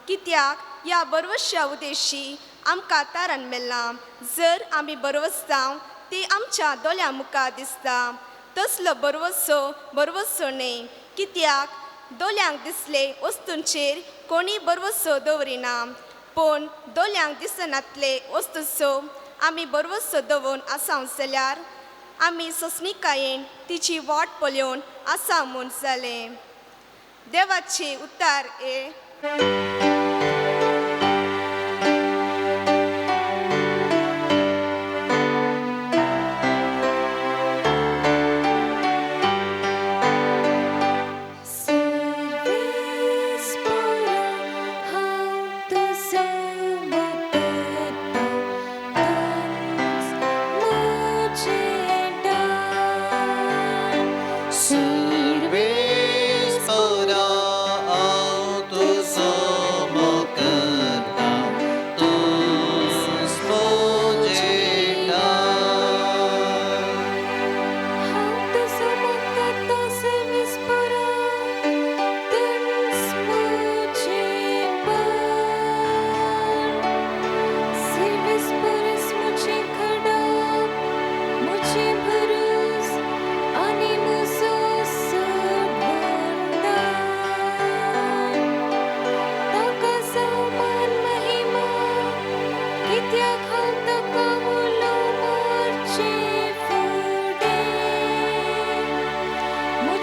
कित्याक ह्या बरवश्या उदेशी आमकां तारण मेळ्ळा. जर आमी बरवसतांव ती आमच्या दोळ्या मुखार दिसता. तसलो बरवसो न्ही. कित्याक दोळ्यांक दिसले वस्तूंचेर कोणी बरवसो दवरिना, पूण दोळ्यांक दिसनातले वस्तूचो आमी बरवसो दवरून आसांव जाल्यार आमी ससनिकायेन तिची वाट पळोवन आसा म्हूण जालें. देवाचे उतार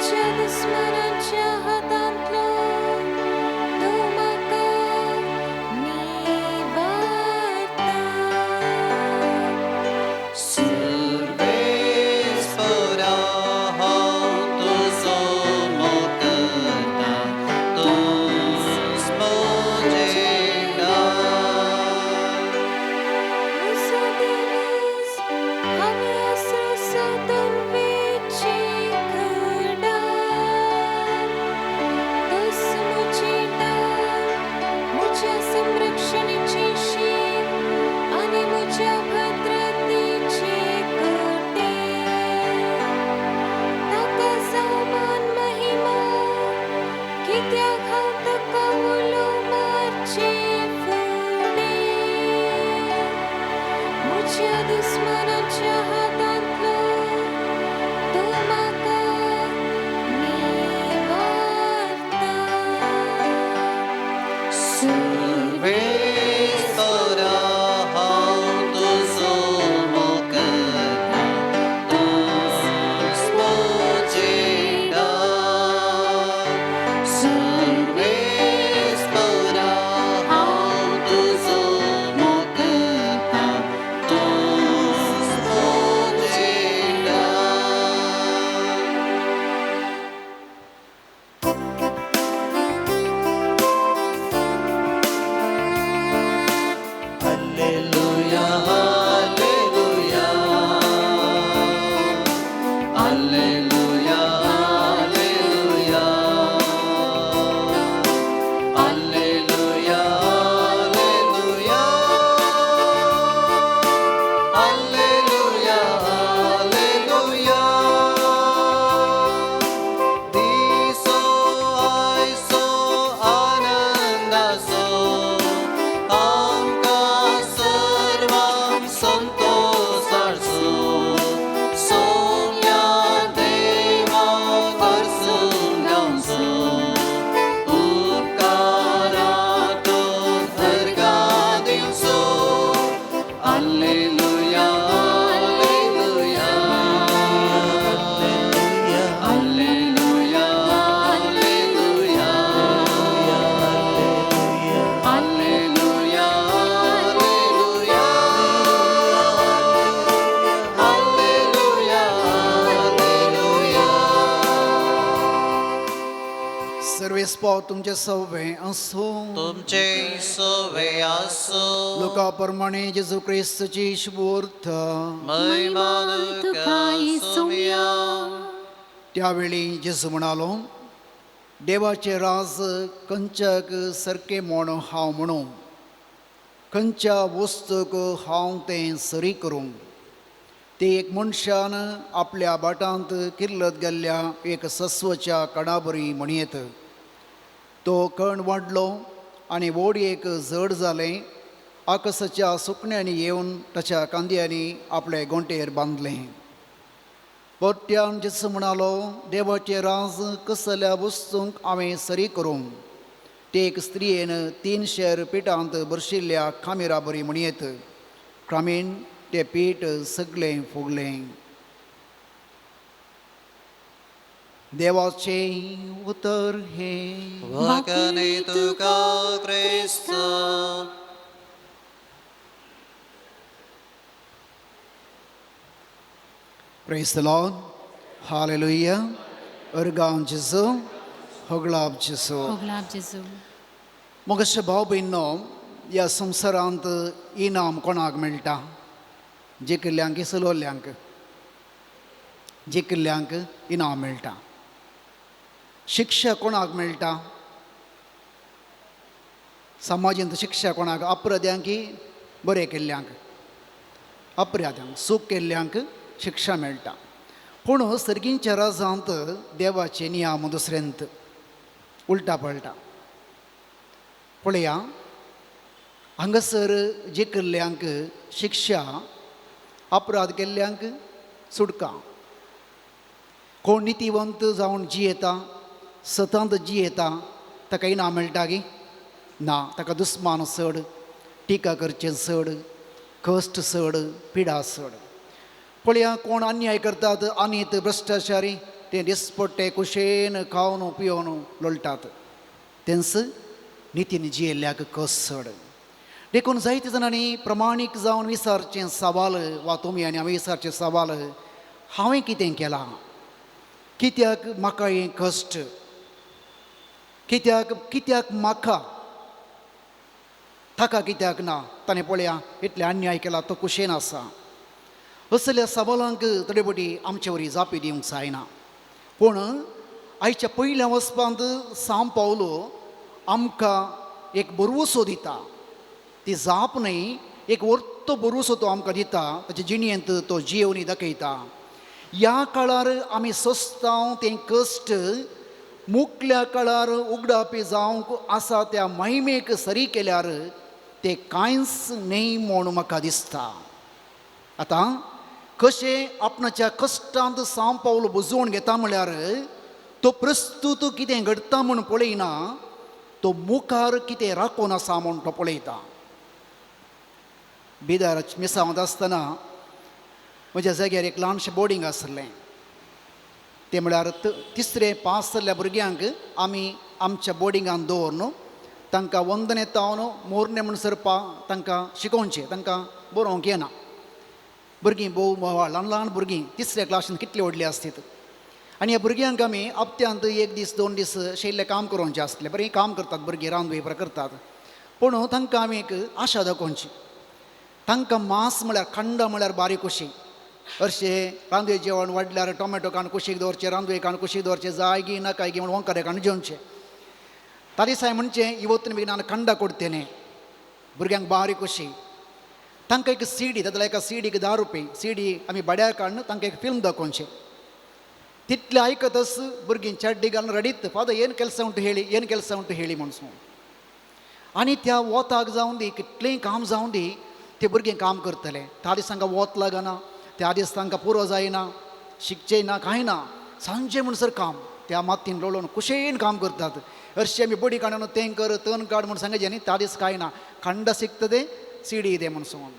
म्हज्या दुस्मनांच्या हातांतलो तूं म्हाका निवारता. सर्वेस्परा हांव तुजो मोग करतां, तूंच म्हजें म्हजो दिवस हांवें आसरो सोदून वेंचीकडा. तूंच म्हजी डाळ, म्हज्या संरक्षणेची शीम आनी म्हज्या भद्रतेची कटें. ताका जावं मान महिमा, कित्याक हांव ताका उलो मारचें फुडें. म्हज्या दुस्मनांच्या हातांतलो तूं म्हाका निवारता. सर्वेस्परा हांव तुजो मोग करतां, तूंच म्हजें सर्वेस्परा हांव तुजो मोग करतां, तूंच म्हजें Alleluia, alleluia. Alleluia, alleluia. Alleluia, alleluia. Alleluia, alleluia. Diso aiso anandaso आमकां सर्वांक संतोषाचो सोम्या देवाक अर्सून गावचो उपकारांतून अर्घां दिवचो. Alleluia, alleluia. Alleluia, alleluia. Alleluia, alleluia. Alleluia, alleluia. सर्वेस्पो तुमचे सव्वे असो. तुमचे सोवे आसो. लोका प्रमाणे जेजू क्रिस्तची शुभोर्थ. महिमा तुका येसुया. त्यावेळी जेजू म्हणालो, देवाचे राज खंयच्याक सारके म्हूण हांव म्हणूं, खंयच्या वस्तूक हांव तें सरी करूं. ते एक मनशान आपल्या बाटांत किर्लत गेल्ल्या एक सस्वच्या कणाबरी म्हणयेत. तो कण वाडलो आनी वोडयेक जड जालें. आकाशाच्या सुकण्यांनी येवन ताच्या कांद्यांनी आपले गोंटेर बांदलें. परत्यान जेसू म्हणालो, देवाचे राज कसल्या वस्तूंक हांवें सरी करूं. ते एक स्त्रियेन 3 शेर पिठांत बरशिल्ल्या खामिरा बरी म्हणयेत. क्रमेण तें पीठ सगळें फुगलें. देवाचें उतर हे. वखणी तुका क्रिस्त. Praise the Lord. Hallelujah. अर्गांव जेजू, होगलाब जेजू. होगलाब जेजू. मोगशे भाव भयणो, ह्या संवसारांत इनाम कोणाक मेळटा? जिखल्ल्यांक सलोल्ल्यांक. जिखल्ल्यांक इनाम मेळटा. शिक्षा कोणाक मेळटा? समाजांत शिक्षा कोणाक? अपराध्यांक की बरें केल्ल्यांक? अपराध्यांक, सूख केल्ल्यांक शिक्षा मेळटा. पूण सर्गींच्या राजांत देवाचे नियम दुसरेंत, उलटा पळटा. पळया, हांगासर जिखल्ल्यांक शिक्षा, अपराध केल्ल्यांक सुटका. कोण नितीवंत जावन जियेता, सतत जियेता, ताका इनाम मेळटा गी? ना, ताका दुस्मान चड, टिका करचें चड, कश्ट चड, पिडा चड. पळया, कोण अन्याय करतात, आनीत भ्रश्टाचारी, ते दिसपट्टे कुशेन खावन पिवन लोळटात तेंच नितीन जियेल्ल्याक कस चड. देखून जायते जाणांनी प्रमाणीक जावन विचारचें सवाल वा तुमी आनी हांवें विचारचें सवाल हांवें कितें केलां, कित्याक म्हाका हें कश्ट, कित्याक म्हाका, ताका कित्याक ना. ताणें पळया इतले अन्याय केला तो कुशेन आसा. असल्या सवालांक तडेपटी आमचे वरी जापी दिवंक जायना. पूण आयच्या पयल्या वचपांत सांव पावलो आमकां एक बरवसो दिता. ती जाप न्हय, एक वर्तो बरवसो तो आमकां दिता, ताचे जिणेंत तो जियोवनी दाखयता. ह्या काळार आमी सोंसतांव तें कश्ट मुखल्या काळार उगडापी जावंक आसा त्या महिमेक सरी केल्यार ते कांयच न्हय म्हूण म्हाका दिसता. आतां कशें आपणाच्या कश्टांत सांव पावलो बुजोवन घेता म्हळ्यार तो प्रस्तुत कितें घडटा म्हूण पळयना, तो मुखार कितें राखून आसा म्हूण तो पळयता. बिदार मिसांत आसतना म्हज्या जाग्यार एक ल्हानशें बोर्डींग आसलें. तें म्हळ्यार तिसरें पास जाल्ल्या भुरग्यांक आमी आमच्या बोर्डिंगान दवरून तांकां वंदने तावन मोरणे म्हणसर तांकां शिकोवचें, तांकां बरोवंक येना. भुरगीं भोव ल्हान ल्हान भुरगीं तिसऱ्या क्लासीन कितलीं व्हडलीं आसतात. आनी ह्या भुरग्यांक आमी हप्त्यांत 1 दीस 2 दीस अशें इल्लें काम करोवचें आसलें. बरें काम करतात भुरगीं, रांदूय बरें करतात. पूण तांकां आमी एक आशा दाखोवची. तांकां मांस म्हळ्यार खंड म्हळ्यार बारीक कशी, हरशें रांदवे जेवण वाडल्यार टोमॅटो कांड कुशीक दवरचें, रांदवे कांड कुशीक दवरचें, जाय गी नाकाय गी म्हण वंकारे कांड जेवचें. ता दिसाय म्हणचें ಇವತ್ತು ನಿಮಗೆ ನಾನು ಖಂಡ ಕೊಡ್ತೇನೆ, भुरग्यांक बारीक कशी. तांकां एक सीडी, तातूंतल्या एका सीडीक 10 रुपये सीडी आमी बड्या काडून तांकां एक फिल्म दाखोवचें. तितलें आयकतच भुरगीं चड्डी घालून रडीत, फादर ಏನು ಕೆಲಸ ಉಂಟು ಹೇಳಿ, ಏನು ಕೆಲಸ ಉಂಟು ಹೇಳಿ म्हणून. आनी त्या वोताक जावन दी, कितलेंय काम जावन दी, ते भुरगीं काम करतले. त्या दीस तांकां वोत लागना, त्या दीस तांकां पुरो जायना, शिकचें ना, कांय ना. सांजे म्हणसर काम, त्या मातीन लोळोवन कुशेन काम करतात. हरशीं आमी बडी काडून तें कर तन काड म्हूण सांगचें न्ही. त्या दीस कांय ना, खंड सिकतदे सीडी दे म्हणून.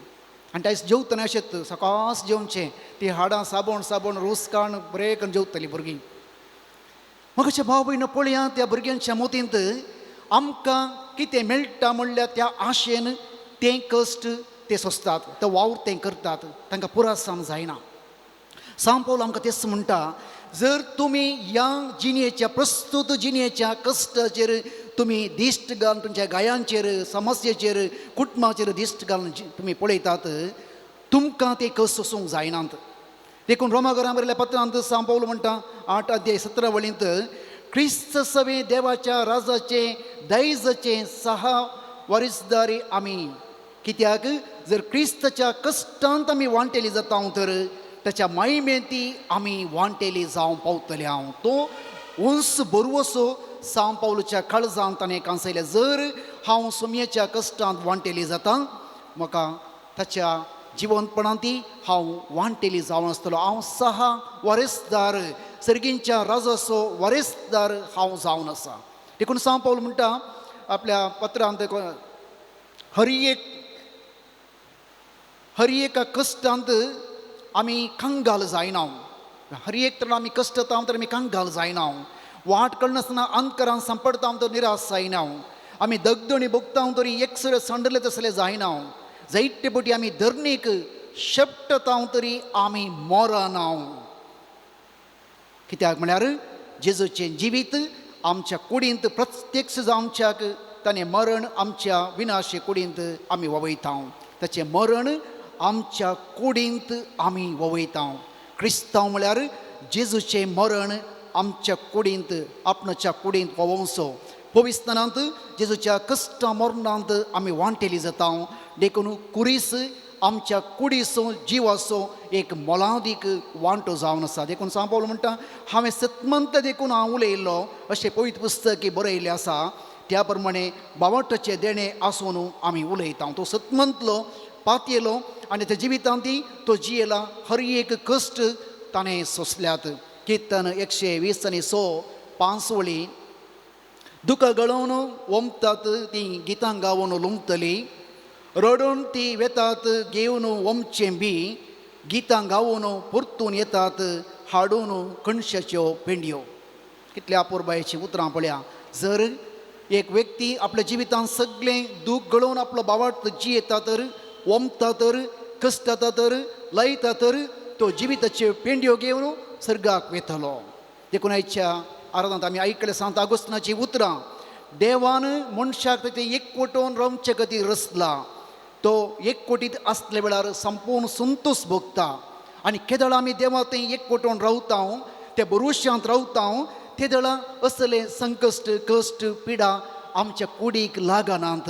आनी त्या दीस जेवतना अशेंच सकाळच जेवचें. ती हाडां साबण रूस काण बरें करून जेवतलीं भुरगीं. मग अशें भाव भयण पळया त्या भुरग्यांच्या मोतींत आमकां कितें मेळटा म्हणल्यार त्या आशेन तें कश्ट ते सोंसतात, तो वावर तें करतात, तांकां पुराय सावन जायना. सांव पावलो आमकां तेच म्हणटा, जर तुमी ह्या जिणेच्या प्रस्तुत जिणेच्या कश्टाचेर तुमी दिश्ट घालून तुमच्या गायांचेर, समस्येचेर, कुटुंबाचेर दिश्ट घालून तुमी पळयतात, तुमकां ते कश्ट सोसूंक जायनात. देखून रोमाकारांक बरयल्ल्या पत्रांत सांव पावलो म्हणटा 8:17 वळींत, क्रिस्त सवे देवाच्या राजाचे दैजाचे 6 वारिसदारी आमी. कित्याक जर क्रिस्ताच्या कश्टांत आमी वांटेली जाता तर ताच्या महिमेंती आमी वांटेली जावं पावतले. हांव तो उंच बरवसो सांव पावलोच्या काळजांत ताणें कांसयलें. जर हांव सुमयेच्या कश्टांत वांटेली जाता, म्हाका ताच्या जिवंतपणांती हांव वांटेली जावन आसतलो. हांव 6 वारेसदार, सर्गींच्या राजाचो वारेसदार हांव जावन आसा. देखून सांव पावलो म्हणटा आपल्या पत्रांत, हर एका कश्टांत आमी कंगाल जायना. हर एक तर आमी कश्ट येता तर आमी कंगाल जायना. वाट कळनासतना अंतकरान सांपडता तर निराश जायना. आमी दगदणी भोगता तरी एकसर संडले तसले जायना. जायते पटी आमी धरणीक शेपटता तरी आमी मरना. कित्याक म्हळ्यार जेजूचें जिवीत आमच्या कुडींत प्रत्यक्ष जावच्याक ताणें मरण आमच्या विनाशी कुडींत आमी ववयता. ताचें मरण आमच्या कुडींत आमी ववयता. क्रिस्तांव म्हळ्यार जेजूचें मरण आमच्या कुडींत, आपणाच्या कुडींत ववोवचो. पवित्रांत जेजूच्या कश्टा मरणांत आमी वांटेली जाता. देखून कुरीस आमच्या कुडीचो जिवाचो एक मोलादीक वांटो जावन आसा. देखून सांव पावलो म्हणटा, हांवें सतमंत देखून हांव उलयल्लो अशें पवित्र पुस्तकी बरयल्लें आसा. त्या प्रमाणे बावटाचें देणें आसून आमी उलयता. तो सतमंतलो, पातयेलो आनी त्या जिवितांत तो जियेला. हर एक कश्ट ताणें सोंसल्यात. किर्तन 120:6 5 वळी. दुकां गळोवन ओमतात ती गितां गावन लुमतली, रडून ती वेतात घेवन ओमचें बी, गितां गावन परतून येतात हाडून कणशाच्यो पेंडयो. कितल्या अपुरबायेची उतरां पळया. जर एक व्यक्ती आपल्या जिवितांत सगळें दूख गळोवन आपलो बावार्थ जियेता तर, वमता तर, कश्टाता तर, लयता तर, तो जिविताच्यो पेंडयो घेवन सर्गाक वेतलो. देखून आयच्या आराधनांत आमी आयकले सांत आगोस्तिनाची उतरां. देवान मनशाक ते एकवटून रावचे खातीर रचला. तो एकवटीत आसले वेळार संपूर्ण संतोष भोगता. आनी केदळ आमी देवा थंय एकवटून रावता, त्या भरोश्यांत रावता, ते दळा असले संकश्ट, कश्ट, पिडा आमच्या कुडीक लागनात,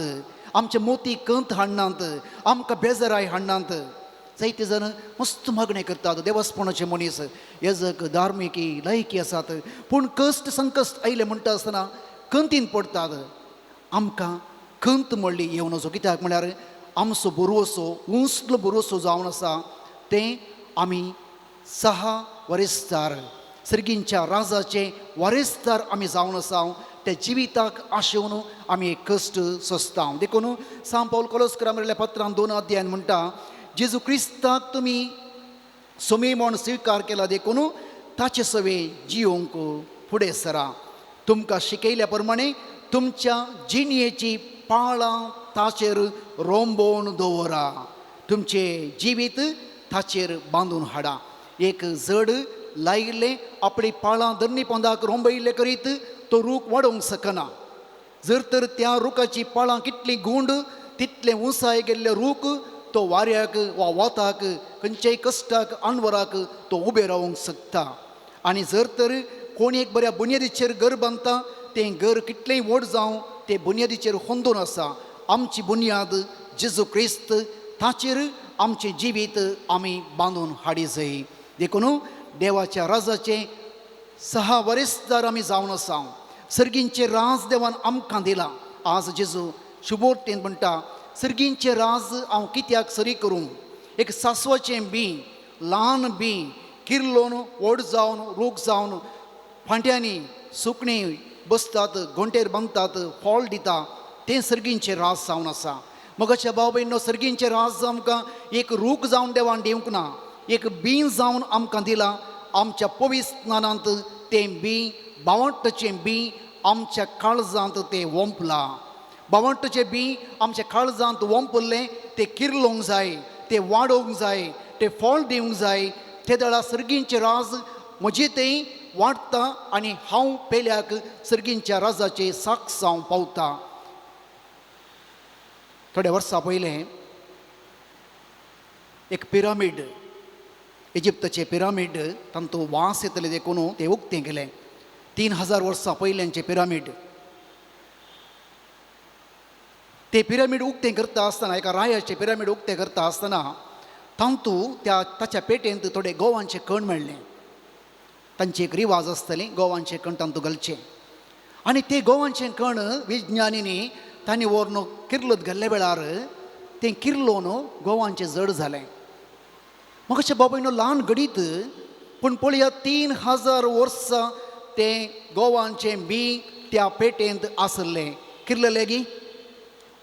आमच्या मोतीक कंत हाडनात, आमकां बेजाराय हाडनात. जायते जण मस्त मागणें करतात, देवास्पणाचे मनीस, येजक, धार्मिकी, लायकी आसात, पूण कश्ट संकश्ट आयले म्हणटा आसतना कंतीन पडटात. आमकां कंत म्हणली येवन वचो. कित्याक म्हळ्यार आमचो बरोसो उंचलो बरोसो जावन आसा तें आमी 6 वरेस्तार, सर्गींच्या राजाचे वारेस्तार आमी जावन आसा. त्या जिविताक आशेवन आमी कश्ट सोंसता. देखून सांत पाऊल कोलोसकारांक बरयल्ल्या पत्रांत 2 अध्यायान म्हणटा, जेजू क्रिस्ताक तुमी सोमी म्हूण स्विकार केला, देखून ताचे सवे जियोंक फुडें सरा. तुमकां शिकयल्या प्रमाणे तुमच्या जिणयेची पाळां ताचेर रोंबोवन दवरा. तुमचे जिवीत ताचेर बांदून हाडा. एक जड लायिल्ले आपली पाळां धरणी पोंदाक रोंबयिल्ले करीत तो रूख वाडोवंक शकना. जर तर त्या रुखाची पाळां कितली गुंड, तितले उंचाय गेल्ले रूख तो वाऱ्याक वा वताक, खंयच्याय कश्टाक अनवराक तो उबे रावंक शकता. आनी जर तर कोण एक बऱ्या बुनयादीचेर घर बांदता, तें घर कितलेंय व्हड जावं ते बुनयादीचेर होंदून आसा. आमची बुनयाद जेजू क्रिस्त, ताचेर आमचें जिवीत आमी बांदून हाडी जाय. देखून देवाच्या राजाचे 6 वरेस्तार आमी जावन आसा. सर्गींचे राज देवान आमकां दिला. आज जेजू शुभोर्तेन म्हणटा, सर्गींचे राज हांव कित्याक सरी करूं. एक सासवाचें बी, ल्हान बी किर्लोवन व्हड जावन रूख जावन फांट्यांनी सुकणीं बसतात, घोंटेर बांदतात, फळ दिता, तें सर्गींचे राज जावन आसा. मगाच्या भाव भयणो, सर्गींचे राज आमकां एक रूख जावन देवान दिवंक ना, एक बी जावन आमकां दिला. आमच्या पवित्र स्नानांत तें बी, बावट्टाचें बी आमच्या काळजांत तें वोंपलां. बावट्टाचें बी आमच्या काळजांत वोंपल्लें तें किर्लोवंक जाय, तें वाडोवंक जाय, तें फळ दिवंक जाय. ते दळा सर्गींचे राज म्हजें तें वाडटा आनी हांव पेल्याक सर्गींच्या राजाचे साक्ष जावं पावता. थोड्या वर्सां पयलें एक पिरामीड, इजिप्तचे पिरामीड, तांचो वास येतले देखून ते उक्तें केलें. 3000 वर्सां पयल्यांचे पिरामीड. ते पिरामीड उक्तें करता आसतना, एका रायाचे पिरामीड उक्तें करता आसतना ताच्या पेटेंत थोडे गोवांचे कण मेळ्ळे. तांची एक रिवाज आसतली, गोवांचे कण तांतू घालचे. आनी ते गोवांचे कण विज्ञानीनी तांणी व्हरून किर्लोत घाल्ले वेळार तें किर्लोवन गोवांचें जड जालें. म्हाका अशें बाबा ल्हान घडीत, पूण पळया 3000 वर्सां तें गोवांचें बी त्या पेटेंत आसलें. किर्ललें गी,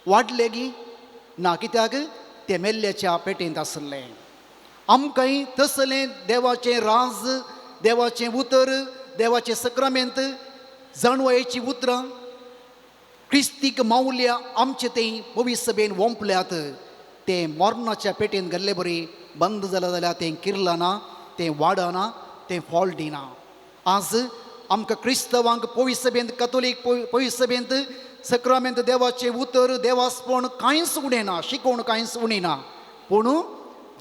वाडलें गी ना, कित्याक तें मेल्ल्याच्या पेटेंत आसलें. आमकांय तसलें देवाचें राज, देवाचें उतर, देवाचें सक्रामेंत, जाणवायेचीं उतरां, क्रिस्तीक मावल्या आमचे तें पवित्र सभेन वोंपल्यात. तें मरणाच्या पेटेन घाल्ले बरी बंद जालें जाल्यार तें किरलां ना, तें वाडना, तें फळ दिना. आज आमकां क्रिस्तवांक पवित्र सभेंत, कॅथोलीक पवित्र सभेंत सक्रामेंत, देवाचें उतर, देवास्पण कांयच उणें ना, शिकोवण कांयच उणी ना, पूण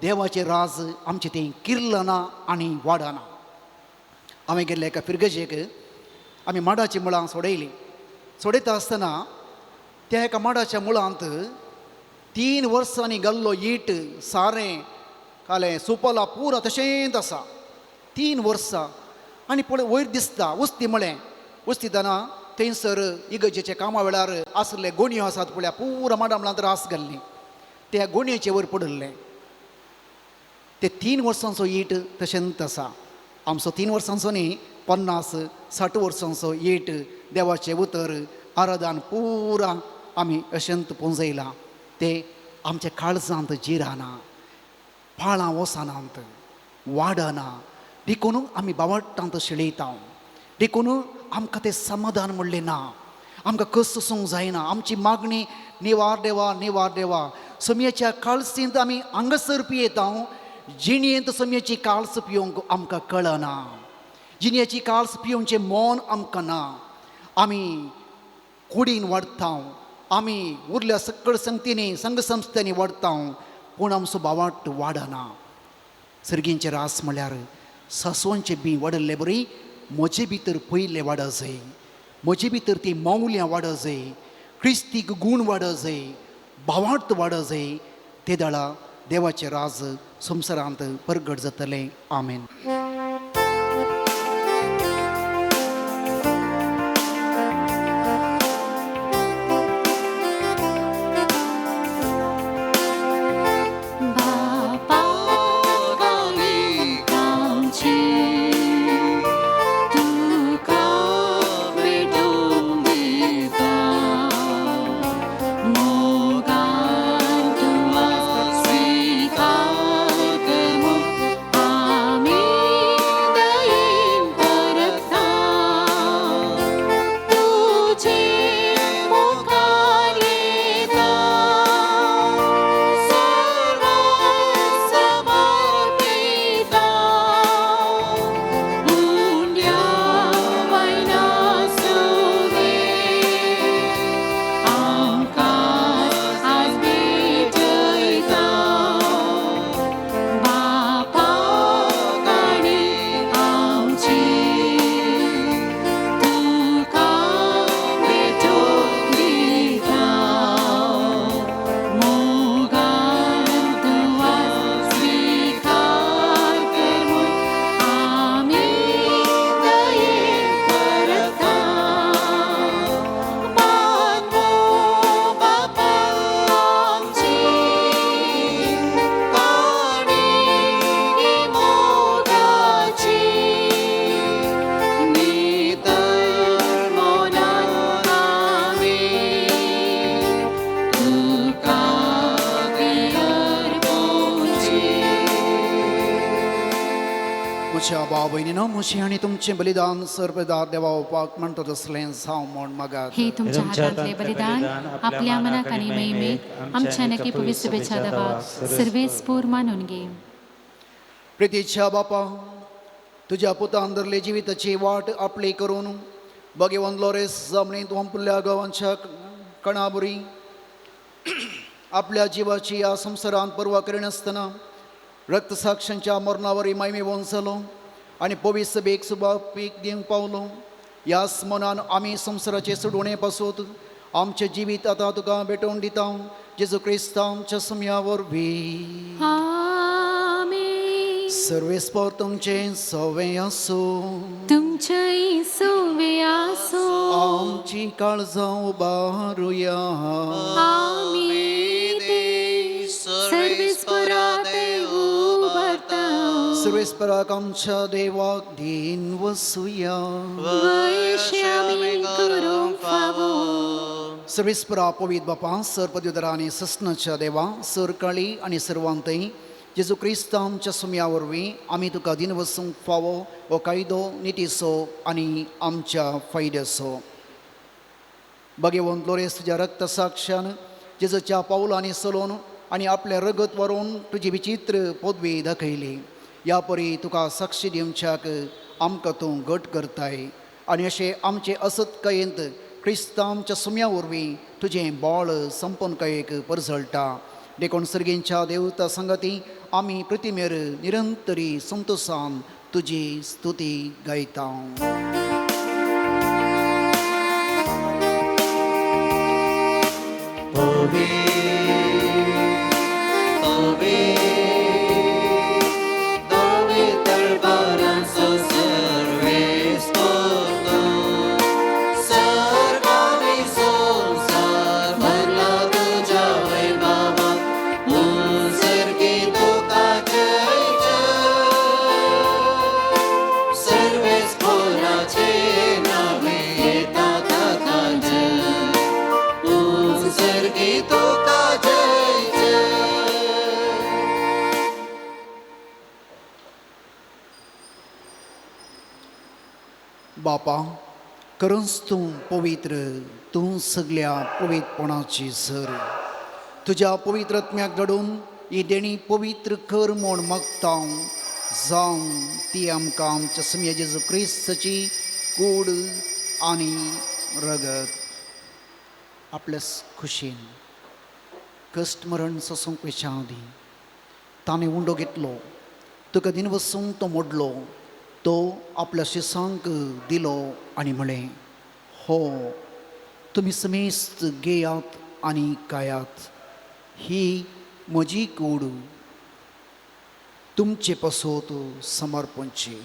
देवाचें राज आमचें तें किरलां ना आनी वाडना. आमी गेल्ले एका फिरगजेक आमी माडाचीं मुळां सोडयलीं. सोडयता आसतना त्या एका माडाच्या मुळांत 3 वर्सांनी घाल्लो ईट, सारें कालें सुपलां पुरा तशेंच आसा. 3 वर्सां. आनी पळय वयर दिसता वस्ती म्हळें. वस्तीतना थंयसर इगर्जेच्या कामा वेळार आसले गोणयो आसात पळय, पुरा माडा मुळांत रास घाल्ली. त्या गोणयेचे वयर पडले. ते 3 वर्सांचो ईट तशेंच आसा. आमचो 3 वर्सांचो न्ही, 50-60 वर्सांचो ईट, देवाचें उतर, आराधन पुरा आमी अशेंत पुंजयलां. ते आमच्या काळजांत जिराना, पाळां वसनांत, वाडना, देखून आमी बावट्टांत शिळयता देखून आमकां तें समाधान म्हणलें ना आमकां कस सोंक जायना आमची मागणी निवार देवा समयाच्या काळसींत आमी हांगासर पियेता जिणयेंत समयाची काळस पिवंक आमकां कळना जिणयेची काळस पिवचें मोन आमकां ना आमी कुडीन वाडटा आमी उरल्या सकळ संगतींनी संघ संस्थांनी वाडटा पूण आमचो बावाट वाडना सर्गींचे रास म्हळ्यार सासवांचें बी वाडल्ले बरी म्हजे भितर पयले वाड जाय म्हजे भितर ती मौल्यां वाड जाय क्रिस्तीक गूण वाड जाय भावार्थ वाड जाय ते दाळा देवाचें राज संवसारांत परगट जातलें आमेन. म्हज्या भाव भयणीनो म्हजें आनी तुमचें बलिदान सर्वदा देवा उपाक म्हणटा तसलें जावं म्हण मागात. हे तुमच्या हातांतले बलिदान आपल्या मनाक आनी महिमेक आमच्या नकी पवित्र बेच्या दबाक सर्वेस्पूर मानून घे. प्रितीच्या बापा तुज्या पुतान धरले जिविताची वाट आपली करून भगवान लोरेस जमनींत वंपल्या गांवांच्या कणाबरी आपल्या जिवाची ह्या संवसारांत पर्वा करिनासतना रक्तसाक्षांच्या मरणावरी मायमे वंचलो आनी पवित्र सभेक सुबाग पीक दिवंक पावलो. ह्या स्मरणान आमी संवसाराचे सोडवणे पासून आमचें जिवीत आतां तुका भेटोवन दिता जेजू क्रिस्त आमच्या समया वरवीं. आमेन. सर्वेस्पर तुमचें सवें आसूं तुमचें सवें आसूं आमची काळजां उबारुया. आमी सर्वेस्परा देव उबारता सर्वेस्पराक आमच्या देवाक दिन वसूया. वैश्य आमी करूंक फावो. सर्वेस्परा पवित बापा सर पदवीधरा आनी सस्नाच्या देवा सर काळी आनी सर्वांतय जेजू क्रिस्त आमच्या सुम्या वरवीं आमी तुका दिन वसूंक फावो हो कायदो नितीसो आनी आमच्या फायद्याचो. भगवंत लोरेस तुज्या रक्त साक्षान जेजूच्या पावलांनी चलोवन आनी आपलें रगत व्हरून तुजी विचित्र पदवी दाखयली. ह्या परी तुका साक्षी दिवच्याक आमकां तूं घट करताय आनी अशें आमचे असत कयेंत क्रिस्त आमच्या सुम्या वरवीं तुजें बोळ संपून कयेक परजळटा. देखून सर्गेंच्या देवता संगती आमी प्रतिमेर निरंतरी संतोशान तुजी स्तुती गायता. बापा, खरंच तूं पवित्र, तूं सगळ्या पवित्रपणाची झर. तुज्या पवित्र आत्म्याक धाडून ही देणी पवित्र कर म्हूण मागतां जावं ती आमकां आमच्या समेय जेजू क्रिस्ताची कूड आनी रगत आपल्या खुशेन कश्ट मरण सोसूंक वेच्या आदी ताणें उंडो घेतलो, तुका दिन वसूंक तो मोडलो, तो आपल्या शिसांक दिलो आनी म्हळें, हो तुमी समेस्त घेयात आनी खायात, ही म्हजी कूड तुमचे पासोत समर्पणची.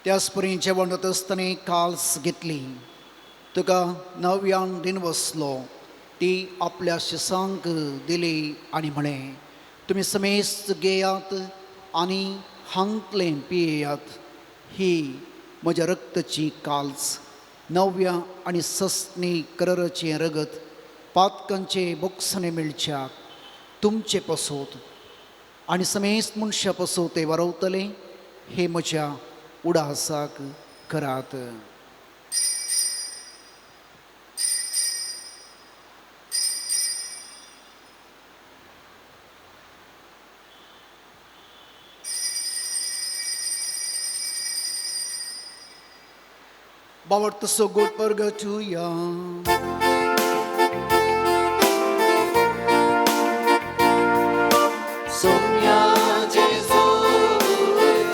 त्याच परी जेवण वता आसतना काल्स घेतली, तुका नव्यान दिन वसलो, ती आपल्या शिसांक दिली आनी म्हळें, तुमी समेस्त घेयात आनी हांतलें पियेयात, ही म्हज्या रक्ताची काल्स, नव्या आनी सस्नी करराचें रगत पातकांचे बोगसणे मेळच्याक तुमचे पासोत आनी समेस्त मनशा पासोत ते वारवतले, हे म्हज्या उडासाक करात. Bawarta so good purgatoria. Sumya Jesu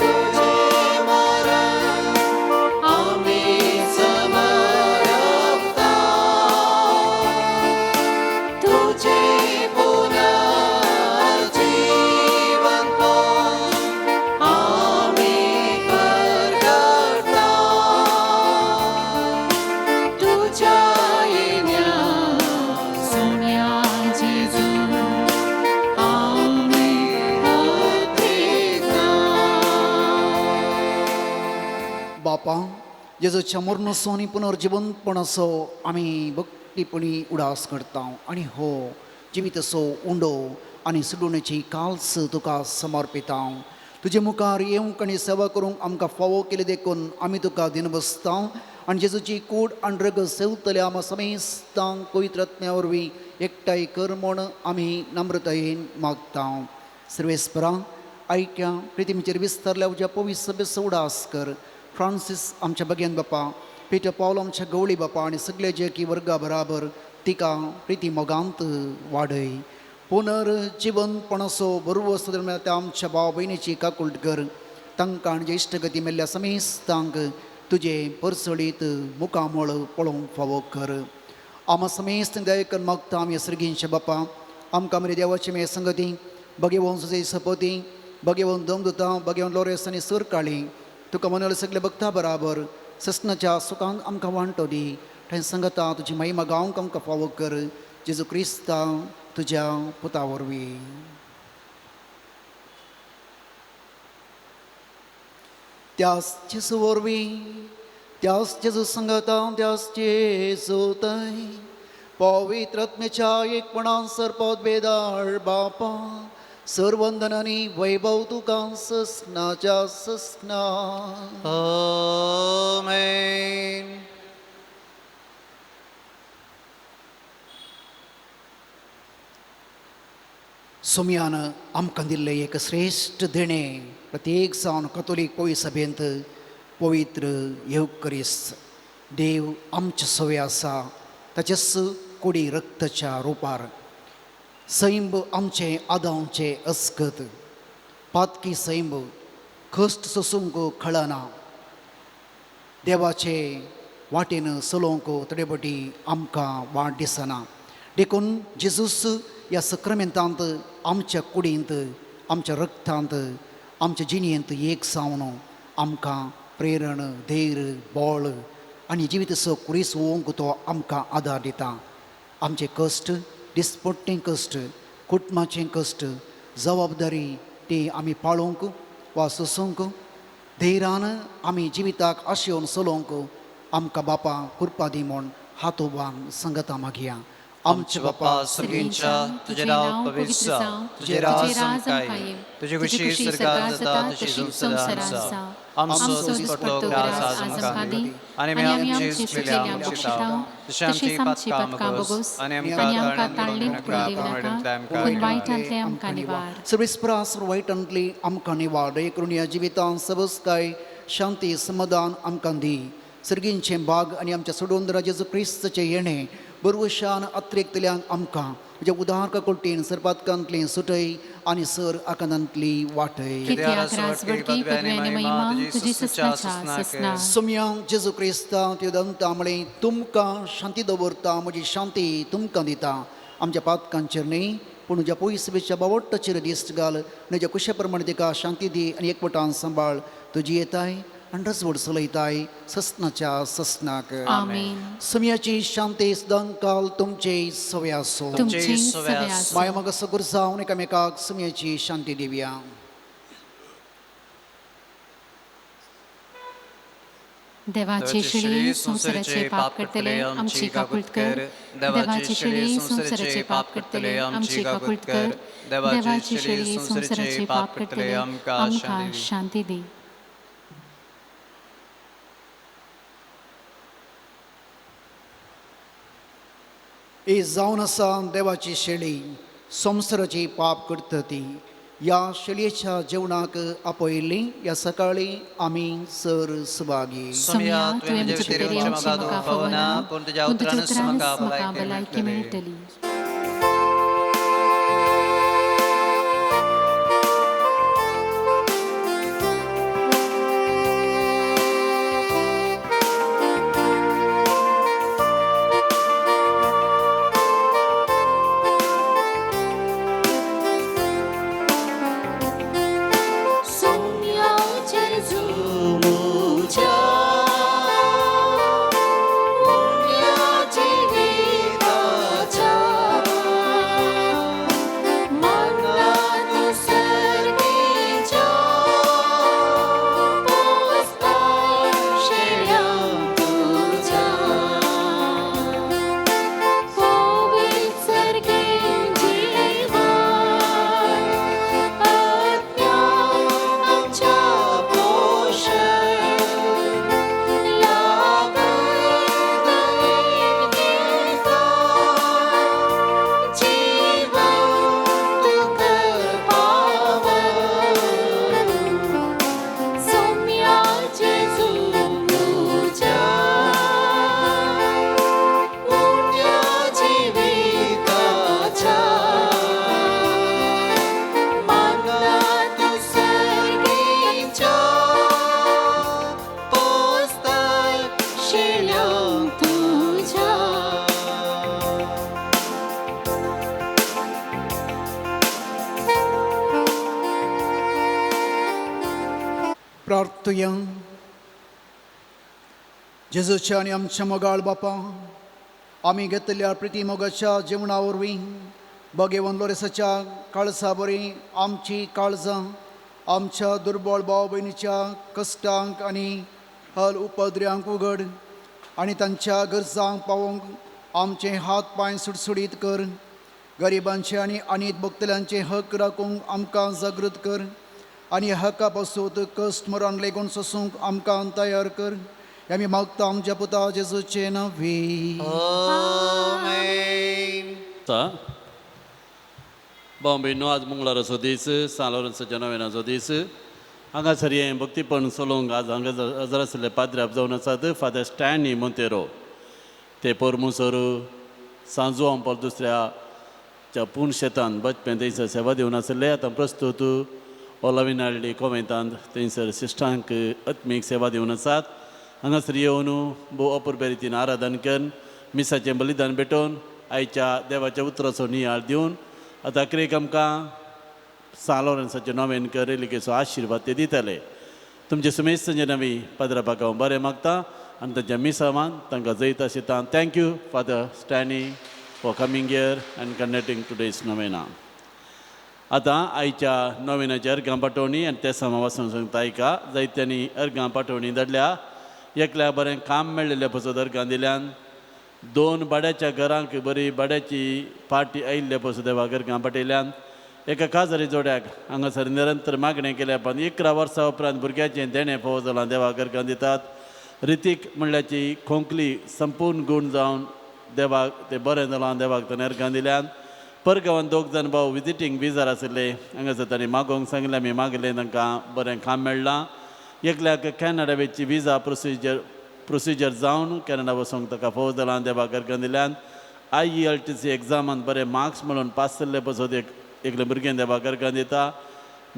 तुझे मारा आम्ही समर्पता, तुझे पुनर्जीवन पावून आम्ही करगळता, तुझ्या येण्यात सोम्या जेजू आम्ही अपेक्षा. बापा, जेजूच्या मरणसो आनी पुनर्जिवंतपणाचो आमी भक्तीपणी उडास करता आनी हो जिवीतसो उंडो आनी सुडोवणेची काल्स तुका समर्पिता. तुजे मुखार येवंक आनी सेवा करूंक आमकां फावो केले देखून आमी तुका दिन बसता आनी जेजूची कूड आनी रगत सेवतले आमा समेस्तांक पवित्र आत्म्या वरवीं एकठांय कर म्हूण आमी नम्रतायेन मागता. सर्वेस्परा, ऐक्या प्रितीमेचेर विस्तारल्या उज्या पवित्र सभेचो उडास कर. फ्रांसीस आमच्या भगियन बापा, पिटर पॉल आमच्या गवळी बापा आनी सगळे जे की वर्गा बराबर तिका प्रिती मोगांत वाडय. पुनर्जिवंतपणाचो बरो वस्त त्या आमच्या भाव भयणीची काकुळट कर. तांकां आनी जे इश्टगती मेल्ल्या समेस्तांक तुजे परसडीत मुखामळ पळोवंक फावो कर. आमा समेस्त दयेकन मागता आमी सर्गींचे बापा, आमकां मरे देवाची मे संगती भगवंत सुजे सपती, भगवंत दमदुता, भगवंत लोरेस आनी सर काळी तुका मनवले सगळे भक्ता बराबर ससनाच्या सुखांत आमकां वांटो दी. थंय संगता तुजी महिमा गावंक आमकां फावो कर. जेजू क्रिस्ता तुज्या पुता वरवीं. त्याच जेजू वरवीं, त्याच जेजू संगता, त्याच जेजू थंय पवित्र आत्म्याच्या एकपणान सरपद बेदाळ बापा, सर्वंदनांनी वैभव तुका ससनाच्या ससना. Amen. सुमयान आमकां दिल्ले एक श्रेष्ठ देणे प्रत्येक जावन कथोलीक पवित्र सभेंत पवित्र येवकरीस्त देव आमचे सवे आसा ताचेच कुडी रक्ताच्या रुपार सैंब आमचे आदांचे अस्कत पातकी सैंब कश्ट सोसूंक खळना देवाचे वाटेन चलोवंक तडेबटी आमकां वाट दिसना देखून जेजूस ह्या सक्रामेंतांत आमच्या कुडींत आमच्या रक्तांत आमच्या जिणयेंत एक जावन आमकां प्रेरण धैर्य बळ आनी जिवीतसो कुडीस वोवंक तो आमकां आदार दिता. आमचे कश्ट दिसपट्टे कश्ट कुटुंबाचे कश्ट जबाबदारी ती आमी पाळोवंक वा सोसूंक धैर्यान आमी जिविताक आशेवन चलोवंक आमकां बापा कृपा दी म्हूण हात उबान संगता मागया. आमचे बापा सर्गींच्या तुझे नाव पवित्र जावं, तुझे राज आमकां तुझे खुशी सरकार जाता तशी संवसारांत जावं. आमचो दिसपट्टो ग्रास आज आमकां दी आनी आमी आमचे चुकलेल्या आमकां तशें आमची पातकां बोगोस आनी आमकां ताळणें पडूं पूण वायटांतले आमकां निवार. सर्विस्परा सर्व वायटांतली आमकां निवाड. दया करून ह्या जिवितांत सबस काय शांती समाधान आमकां दी. सर्गींचे भाग आनी आमच्या सोडून जेजू क्रिस्ताचें येणें बरवशान अत्रेकतल्यांक आमकां तुज्या उदार कळटीन सरपातकांतली सुटय आनी सर आकांतांतली वाटय. कित्याक राजवटी पदवी आनी महिमा तुजी सस्नाच्या सस्ना. सोम्यांक जेजू क्रिस्ता त्यो दंतामळे तुमकां शांती दवरता, म्हजी शांती तुमकां दिता. आमच्या पातकांचेर न्ही पूण तुज्या पयसुबेच्या बावट्टाचेर दिश्ट घाल. म्हज्या कुशे प्रमाणे तिका शांती दी आनी एकवटान सांबाळ. तुजी येताय आनी रजवड चलयताय सस्नाच्या सस्नाक. आमेन. सोम्याची शांती सदां काल तुमचे सवे आसो. तुमची सवे आसूं. माया मग सगुर जावन एकामेकाक सोम्याची शांती दिवया. देवाची शिडी संवसाराचे पाप करतले आमची काकुळट कर. देवाची शिडी संवसाराचे पाप करतले आमची काकुळट कर. देवाची शिडी संवसाराचे पाप करतले आमकां शांती दी. ही जावन आसा देवाची शेळी संवसाराची पाप करता ती. ह्या शेळयेच्या जेवणाक आपयल्ली ह्या सकाळी आमी सर सुभागी. सोम्या तुवें म्हजे भितर येवचें म्हाका फावना पूण तुज्या पूण तुज्या उतरानच उतरानच म्हाका म्हाका भलायकी भलायकी मेळटली. मेळटली. प्रार्थया. जेजूच्या आनी आमच्या मोगाळ बापा, आमी घेतलेल्या प्रिती मोगाच्या जेवणा वरवीं भगेवन लोरेसाच्या काळजा बरी आमची काळजां आमच्या दुर्बळ भाव भयणीच्या कश्टांक आनी हल उपद्र्यांक उगड आनी तांच्या गरजांक पावोवंक आमचे हात पांय सुटसुडीत कर. गरिबांचे आनी अनीत भक्तल्यांचे हक राखूंक आमकां जागृत कर आनी हका पासून कश्ट मरण लेगून सोसूंक आमकां तयार कर. आमी मागता आमच्या पुता जेजूचे नवी. आमेन. बॉम्बेनो आज मंगळाराचो दीस, सालोराचो नव्यानाचो दीस. हांगासर हें भक्तीपण चलोवंक आज हांगा हजर आशिल्ले पाद्र्याप जावन आसात. फादर स्टॅनी मोंतेरो ते पोरमुसोर सांजू अंपल दुसऱ्या पूण शेतान बचपें थंयसर सेवा दिवन आशिल्ले. आतां प्रस्तूत ओलाविनाळ्ळी कोमेंतांत थंयसर शिश्टांक आत्मीक सेवा दिवन आसात. हांगासर येवन भोव अपुर्बे रितीन आराधन करून मिसाचें बलिदान भेटोवन आयच्या देवाच्या उतराचो नियाळ दिवन आतां अखेरेक आमकां सालोरांसाचे नोवेनकर रेलिकेचो आशिर्वाद ते दितले. तुमचे सुमेश संजय नवी पाद्रापाक हांव बरें मागता आनी तांच्या मिसावान तांकां Jait Ashita. Thank you father Stany for coming here and conducting today's novena. आतां आयच्या नोवेनाच्या अर्गां पाठोवणी आनी त्या समावासान सांगता आयका. जायत्यांनी अर्गां पाठोवणी धाडल्या. एकल्या बरें काम मेळिल्लें पसून अर्गां दिल्यान 2 भाड्याच्या घरांक बरी भाड्याची पार्टी आयिल्ले पसून देवाक अर्गां पाटयल्यान एका काजारी जोड्याक हांगासर निरंतर मागणें केल्या पण 11 वर्सां उपरांत भुरग्याचें देणें फावो जालां देवाक अर्गां दितात रितीक म्हणल्याची खोंकली संपूर्ण गूण जावन देवाक तें बरें जालां देवाक ताणें अर्गां दिल्यान परगांवान 2 जाण भाव विजिटींग विजार आशिल्ले हांगासर तांणी मागोवंक सांगलें आमी मागलें तांकां बरें काम मेळ्ळां एकल्याक कॅनडा वेची विजा प्रोसिजर जावन कॅनडा वचूंक ताका फावो जालां देवाक अर्गां दिल्यान IELTC एग्जामांत बरे मार्क्स मेळून पास जाल्ले पसून एकलें भुरगें देवाक अर्गां दिता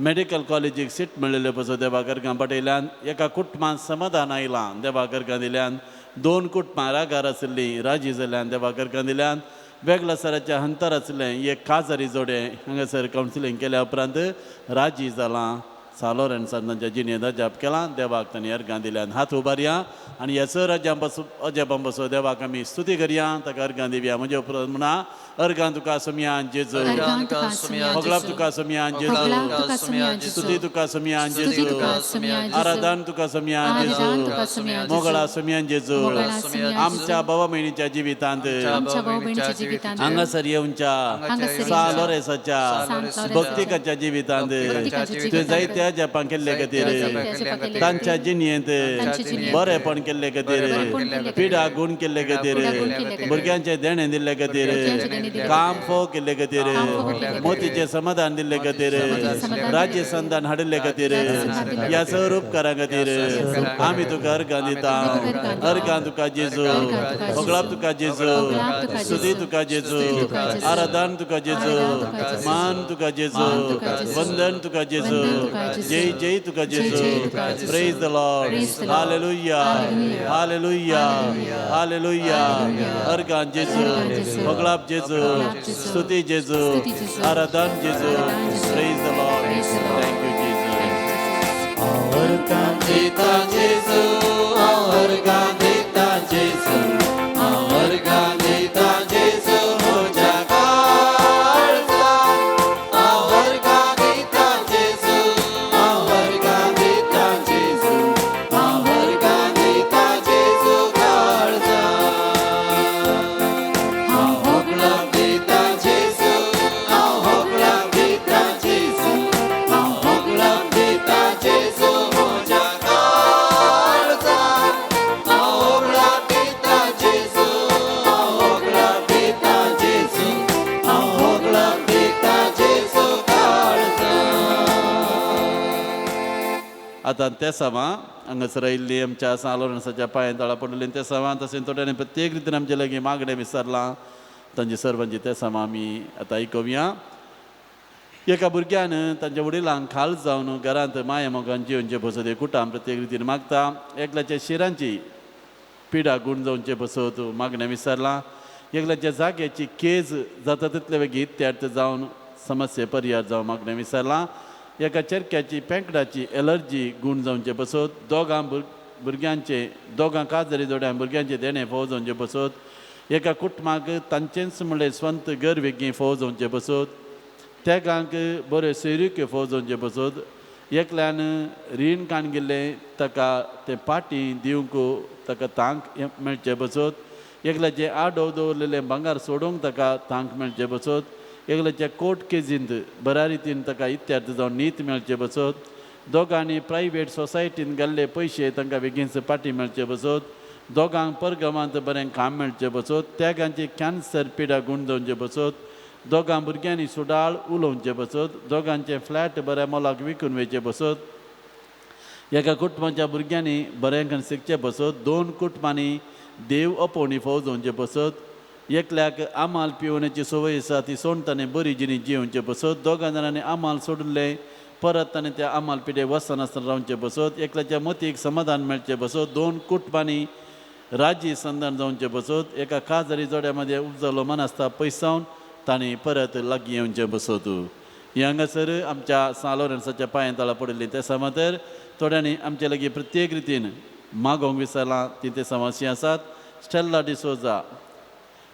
मेडिकल कॉलेजीक सीट मेळिल्ले पसून देवाक अर्गां पाटयल्यान एका कुटुंबांत समाधान आयलां देवाक अर्गां दिल्यान 2 कुटुंबां रागार आशिल्लीं राजी जाल्ल्यान देवाक अर्गां दिल्यान वेगळ्या सराच्या अंतर आसलें एक काजारी जोडे हांगासर कावन्सिलींग केल्या उपरांत राजी जालां सालोरेन्सान तांच्या जिणेंत जाप केलां देवाक तांणी अर्गां दिल्यान हात उबारया आनी ह्या सर अजापां बसो देवाक आमी स्तुती करया ताका अर्गां दिवया म्हणजे उपरांत म्हणा अर्गां तुका सुमयान जेजू मोगलाप तुका सुमयान जेजू स्तुती तुका सुमयान जेजू आराधन तुका सुमयान जेजू मोगळा सुमयान जेजू आमच्या भावा भयणीच्या जिवितांत हांगासर येवच्या सालोरेसाच्या भक्तिकाच्या जिवितांत तुवें जायत्या जपां केल्ले खातीर तांच्या जिणयेंत बरेपण केल्ले खातीर पिडा गूण केल्ले खातीर भुरग्यांचें देणें दिल्ले खातीर काम फोव केल्ले खातीर मोतीचें समाधान दिल्ले खातीर राज्य संधान हाडिल्ले खातीर ह्या सर उपकारा खातीर आमी तुका अर्गां दिता अर्गां तुका जेजू मोगलाप तुका जेजू स्तुती तुका जेजू आराधन तुका जेजू मान तुका जेजू वंदन तुका जेजू जय जय तुका जेजू praise the Lord hallelujah hallelujah hallelujah अर्गां जेजू मोगलाप जेजू स्तुती जेजू आराधन जेजू praise the Lord thank you Jesus अर्गां देता जेजू अर्गां देता जेजू अर्गां देता जेजू हो जगाळचा अर्गां देता जेजू अर्गां देता जेजू अर्गां देता जेजू काळजा मोगलाप देता जेजू मोगलाप देता जेजू मोगलाप देता जेजू हो जगाळचा मोगलाप देता जेजू मोगलाप देता जेजू मोगलाप देता जेजू काळजा आतां ते समा हांगासर आयिल्ली आमच्या सालोरन्साच्या पांयां तळा पडलेली ते समा तशें थोड्यांनी प्रत्येक रितीन आमचे लागीं मागणें विसरलां तांचे सर्वांची ते समा आमी आतां आयकुया एका भुरग्यान तांच्या वडिलांक खाल जावन घरांत माया मोगान जिवनचे बसत कुटाम प्रत्येक रितीन मागता एकल्याच्या शिरांची पिडा गूण जावचे बसत मागणें विसरलां एकल्याच्या जाग्याची केज जाता तितले बेगीन इत्यार्थ जावन समस्ये परिहार जावं मागणें विसरलां एका चरक्याची पेंकडाची एलर्जी गूण जावचे बसत दोगां काजारी जोड्यां भुरग्यांचे देणें फावो जावचे बसत एका कुटुंबाक तांचेच म्हणलें स्वंत घर वेगळी फावो जावचे बसत तेगांक बऱ्यो सोयरीक्यो फावो जावचे बसत एकल्यान रीण काणगिल्लें ताका तें पाटी दिवंक ताका तांक मेळचें बसत एकल्याचें आडोव दवरलेलें भांगार सोडूंक ताका तांक मेळचें बसत एकल्याच्या कोर्ट केजींत बऱ्या रितीन ताका इत्यार्थ जावन नीत मेळचें बसत दोगांनी प्रायवेट सोसायटीन घाल्ले पयशे तांकां बेगीनच पाटी मेळचे बसत दोगांक परगमांत बरें काम मेळचें बसत तेगांची कॅन्सर पिडा गूण जावचे बसत दोगां भुरग्यांनी सुडाळ उलोवचें बसत दोगांचे फ्लॅट बऱ्या मोलाक विकून वयचे बसत एका कुटुंबाच्या भुरग्यांनी बरें करून शिकचें बसत 2 कुटुंबांनी देव अपोवणी फावो जावचे बसत एकल्याक आमाल पिवण्याची संवय आसा ती सोडून ताणें बरी जिणी जिवचे बसत दोगां जाणांनी आमाल सोडलें परत ताणें त्या आमाल पिडे वचनासतना रावचें बसत एकल्याच्या मतीक समाधान मेळचें बसत 2 कुटुंबांनी राजी संधान जावचें बसत एका काजारी जोड्या मदें उपजलो मन आसता पयसावन तांणी परत लागीं येवचें बसत ही हांगासर आमच्या सालोरन्साच्या पांयां तळा पडिल्लीं ते समातर थोड्यांनी आमचे लागीं प्रत्येक रितीन मागोवंक विसरलां ती ते समाशी आसात स्टेल्ला डिसोजा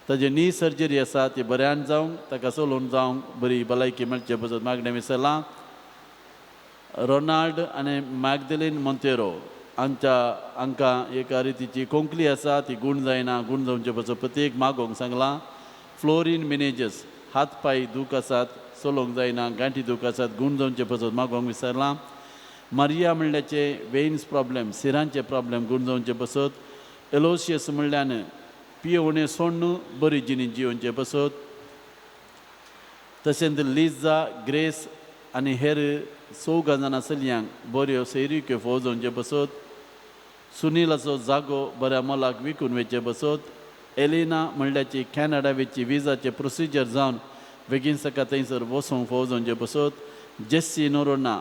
ताजी नी सर्जरी आसा ती बऱ्यान जावंक ताका चलोवन जावंक बरी भलायकी मेळचे बसत मागणें विसरलां रोनाल्ड आनी मॅगदलीन मोंतेरो आमकां एका रितीची कोंकली आसा ती गूण जायना गूण जावचे पसून प्रत्येक मागोवंक सांगलां. फ्लोरीन मेनेजस हात पांय दूख आसात चलोवंक जायना गांठी दूख आसात गूण जावचे पसून मागोवंक विचारलां. मारिया म्हणल्याचे वेन्स प्रॉब्लेम सिरांचे प्रॉब्लेम गूण जावचे पसत. एलोशियस म्हणल्यान पियेवणे सोडून बरी जिणी जिवोवचे पसत. तशेंच लिजा ग्रेस आनी हेर 14 जाणां चलयांक बऱ्यो सैरीक्यो फोव जावचे पसत. सुनीलाचो जागो बऱ्या मोलाक विकून वेचे बसत. एलिना म्हणल्याची कॅनडा वेची विजाचे प्रोसिजर जावन बेगीन सकाळ थंयसर वचूंक फोव जावचे बसत. जेस्सी नोरोना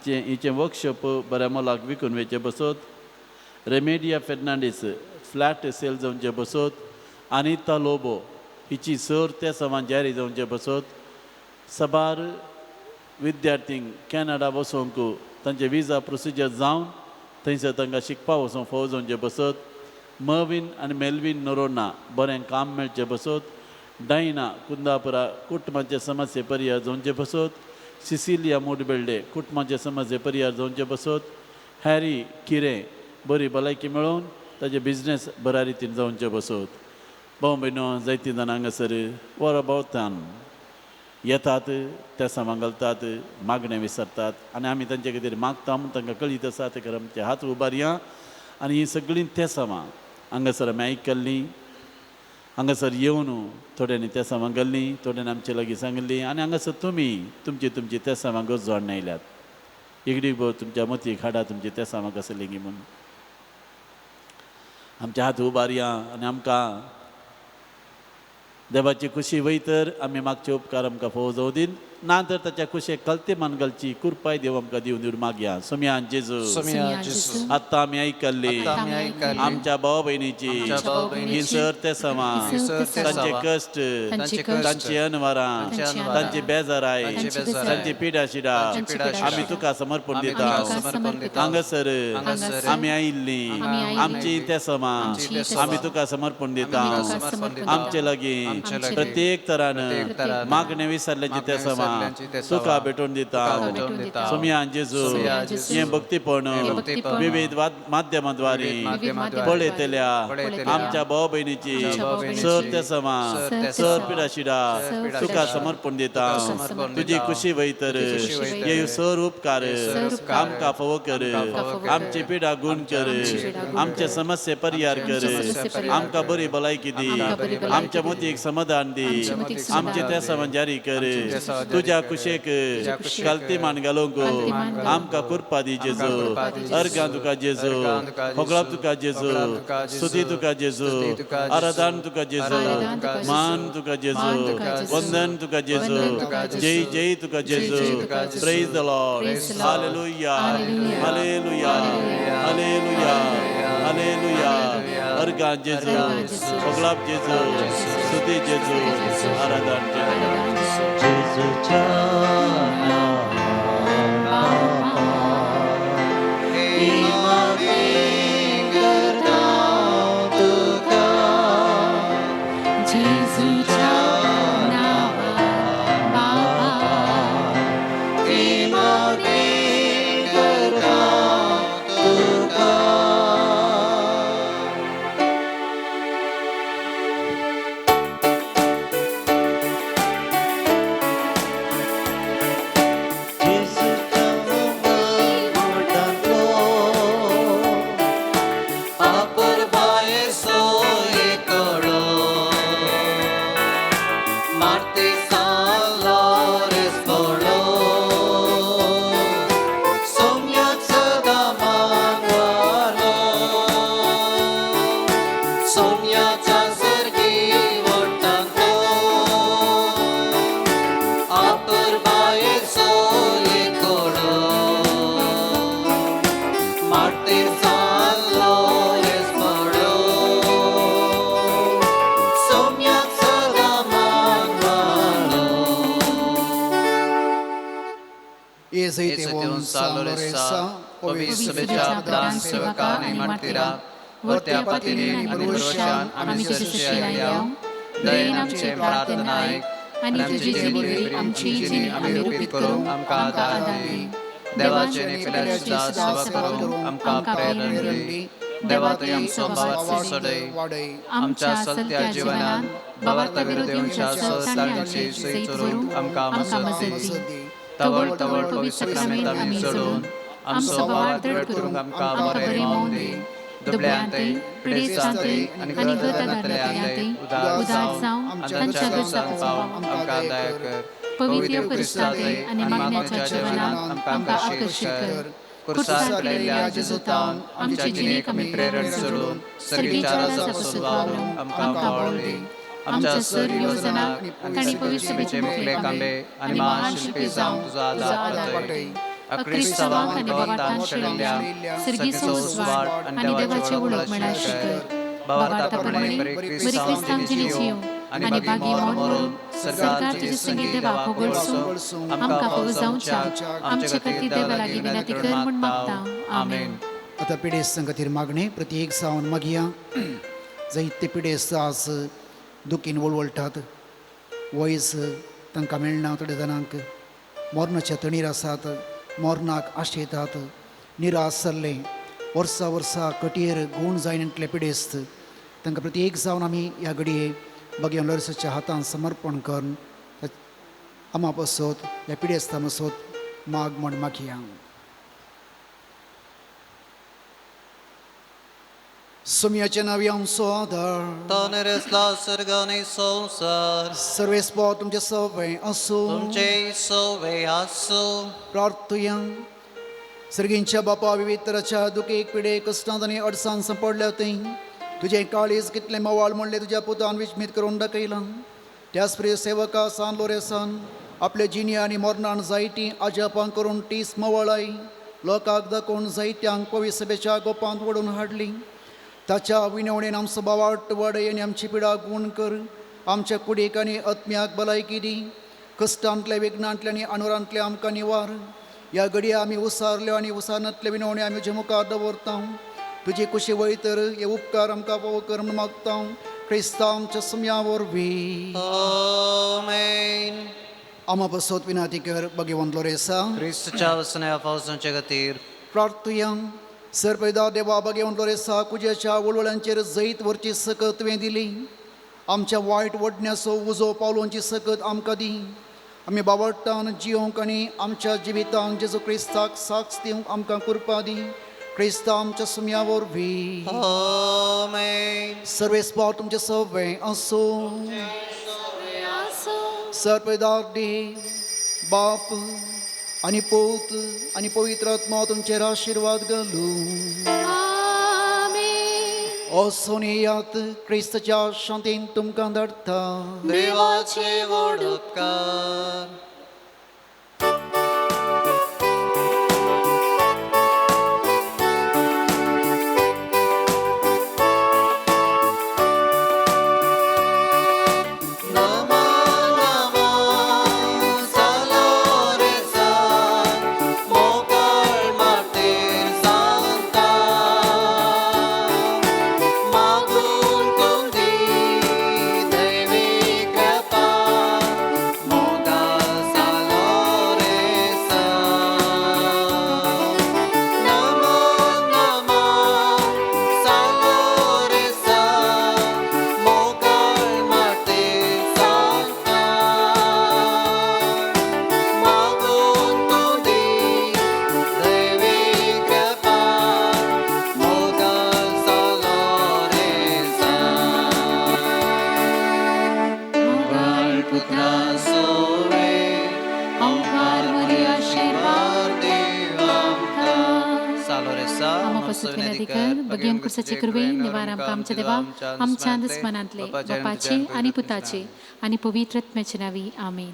हिचें वर्कशॉप बऱ्या मोलाक विकून वेचे बसत. रेमेडिया फेर्नांडीस फ्लॅट सेल जावचे बसत. अनिता लोबो हिची सर त्या समान जारी जावचे बसत. साबार विद्यार्थींक कॅनडा वचोंक तांचे विजा प्रोसिजर जावन थंयसर तांकां शिकपा वचोंक फोव जावचे बसत. मर्विन आनी मेल्विन नोरोना बरें काम मेळचें बसत. डायना कुंदापुरा कुटुंबाचे समस्ये परिहार जावचे बसत. सिसिलिया मोडबेल्डे कुटुंबाचे समस्ये परिहार जावचे बसत. हॅरी किरें बरी भलायकी मेळोवन ताजे बिझनेस बऱ्या रितीन जावचे बसत. भाव भयणो जायतीं जाणां हांगासर वराभोंवतान येतात त्या सामान घालतात मागणें विसरतात आनी आमी तांचे खातीर मागता म्हूण तांकां कळीत आसा ते खातीर आमचे हात उबारया. आनी ही सगळीं त्या सामान हांगासर आमी आयकल्लीं हांगासर येवन थोड्यांनी त्या सामान घाल्लीं थोड्यांनी आमचे लागीं सांगलीं आनी हांगासर तुमी तुमची त्या सामान गरज जोडून आयल्यात. इगडीक भोव तुमच्या मतीक हाडा तुमचे त्या सामान कसं लेगी म्हूण आमचे हात उबारया आनी आमकां देवाची खुशी वयतर आमी मागचे उपकार आमकां फोव जावं दीन ना तर ताच्या खुशेक कलते मान घालची कृपाय देव आमकां दिवन मागया. सोम्यान जेजू आतां आमी आयकल्ली आमच्या भाव भयणीची हिंसर ते समान तांचे कश्ट तांची अनवरां तांची बेजाराय तांची पिडा शिडा आमी तुका समर्पण दिता. हांगासर आमी आयिल्लीं आमची ते समान आमी तुका समर्पण दिता. आमचे लागीं प्रत्येक तरान मागणें विसरल्याची ते समान तुका भेटून दिता. सोम्यान जेजू हें भक्तीपण विविध माध्यमांद्वारे पळयतल्या आमच्या भाव भयणीची सर ते समान सर पिडा शिडा तुका समर्पण दिता. तुजी खुशी वयतर हे सर उपकार आमकां फोव कर आमची पिडा गूण कर आमचे समस्ये परिहार कर आमकां बरी भलायकी दी आमच्या मतीक समाधान दी आमचे ते समान जारी कर. तुज्या कुशेक गलती मान घालूंक आमकां कृपा दी जेजू. अर्गां तुका जेजू होगळाप तुका जेजू स्तुती तुका जेजू आराधन तुका जेजू मान तुका जेजू वंदन तुका जेजू जय जय तुका जेजू. Praise the Lord hallelujah hallelujah hallelujah hallelujah. अर्गां जेजू होगळाप जेजू स्तुती जेजू आराधन जेजूच्या देवाचे नेकल्याचे दास सेवा करून आमकां प्रेरणा दी. देवा तुवें आमचो भाव सडय. आमच्या चलत्या जिवनान भावार्थ विरोधींच्या सहचारांची सई चोरून आमकां मजत दी. तवळ तवळ पवित्र सक्रमेंत आमी चडून आमचो भावार्थ दृढ करूंक आमकां बरें मोल दी. दुबळ्यांतय पिडेस्तांतय आनी गरजेंतय उदार जावन तांच्या गरजा पावोवंक आमकां दया कर. पवित्र परिस्थिती आणि मागण्याच्या जीवनात आमकां आकर्षित कर. कुर्सार केलेल्या जेजुतान आमच्या जिणेक आमी प्रेरण सोडून सर्गीच्या राजापासून वावरूंक आमकां बळ दी. आमच्या सर योजना आनी पवित्रतेचे मुखले कांबे आनी महान शिल्पी जावन तुजो आदार पटय. अक्रिस्तावांक आनी भगवंतान शेणिल्ल्या सर्गीचो उजवाड आनी देवाचे वळख म्हळ्यार शिकर. भावार्थपणे बरे क्रिस्तांवांची जियो आनी भागी मरून सरकार तुजे संगीत देवा भोगळसूं आमकां फोग जावच्या आमचे खातीर देवा लागीं विनंती कर म्हूण मागता. आमेन. आता पिडेस्त खातीर मागणे प्रत्येक जावन मागया. जायते पिडेस्त आज दुखीन वळवळटात. वयस तांकां मेळना. थोड्या जाणांक मरणाच्या तणीर आसात. मरणाक आशेतात. निराश जाल्ले वर्सां वर्सां कटयेर गूण जायनटले पिडेस्त तांकां प्रत्येक जावन आमी ह्या घडये भगवान लॉरेन्साच्या हातांत समर्पण करून आमा पसोत ह्या पिडेस्तां मसोत माग म्हण मागया. सुमयाचे नावी आमचो आदार. तो निरसला सर्ग आनी संवसार सर्वेस्पो तुमचे सवय असो. तुमचे सवय आसूं. प्रार्थुया. सर्गींच्या बापा विवितराच्या दुखेक पिडे कश्टांत आनी अडसांत सांपडल्या थंय तुजें काळीज कितलें मोवाळ म्हणलें तुज्या पुतान विस्मीत करून दाखयलां. त्याच प्रिय सेवका सान लोरेसान आपले जिणी आनी मरणान जायतीं आजापां करून टीस मोवाळाय लोकांक दाखोवन जायत्यांक पवित्र सभेच्या गोपांत वडून हाडली. ताच्या विनवणेन आमचो बावार्थ वाडय आनी आमची पिडा गूण कर. आमच्या कुडीक आनी आत्म्याक भलायकी दी. कश्टांतल्या विघ्नांतल्या आनी अणुरांतले आमकां निवार. ह्या घडये आमी उसारल्यो आनी उसारनातले विनवणे आमी तुजे मुखार दवरता. तुजी कुशी वयतर हे उपकार आमकां फावो कर म्हूण मागता. क्रिस्तांवांच्या सुमया वरवीं. आमेन. आमा बसोत विनंती कर भगवान लोरेसा. क्रिस्ताच्या वसन्या पावसाच्या खातीर प्रार्थुया. सरपैदा देवा भगवान लोरेसा कुजेच्या वळवळ्यांचेर जैत वरची सकत तुवें दिली. आमच्या वायट वडण्याचो उजो पावलोंची सकत आमकां दी. आमी बावटान जियोंक आनी आमच्या जिवितांत जेजू क्रिस्ताक साक्ष दिवंक आमकां कृपा दी. क्रिस्ता आमच्या सुमया वरवीं. आमेन. सर्वेस्पो तुमचे सवय असो. सरपैदा दे बाप आनी पूत आनी पवित्र आत्मा तुमचेर आशिर्वाद घालूं. असोनियात क्रिस्ताच्या शांतीन तुमकां धाडटा. देवाचे व्हड उपकार. भगवान कुर्साचे कृपे निवार आमकां आमच्या देवा आमच्या दुस्मनांतले बापाचे आनी पुताचे आनी पवित्र आत्म्याचे नांवी आमेन.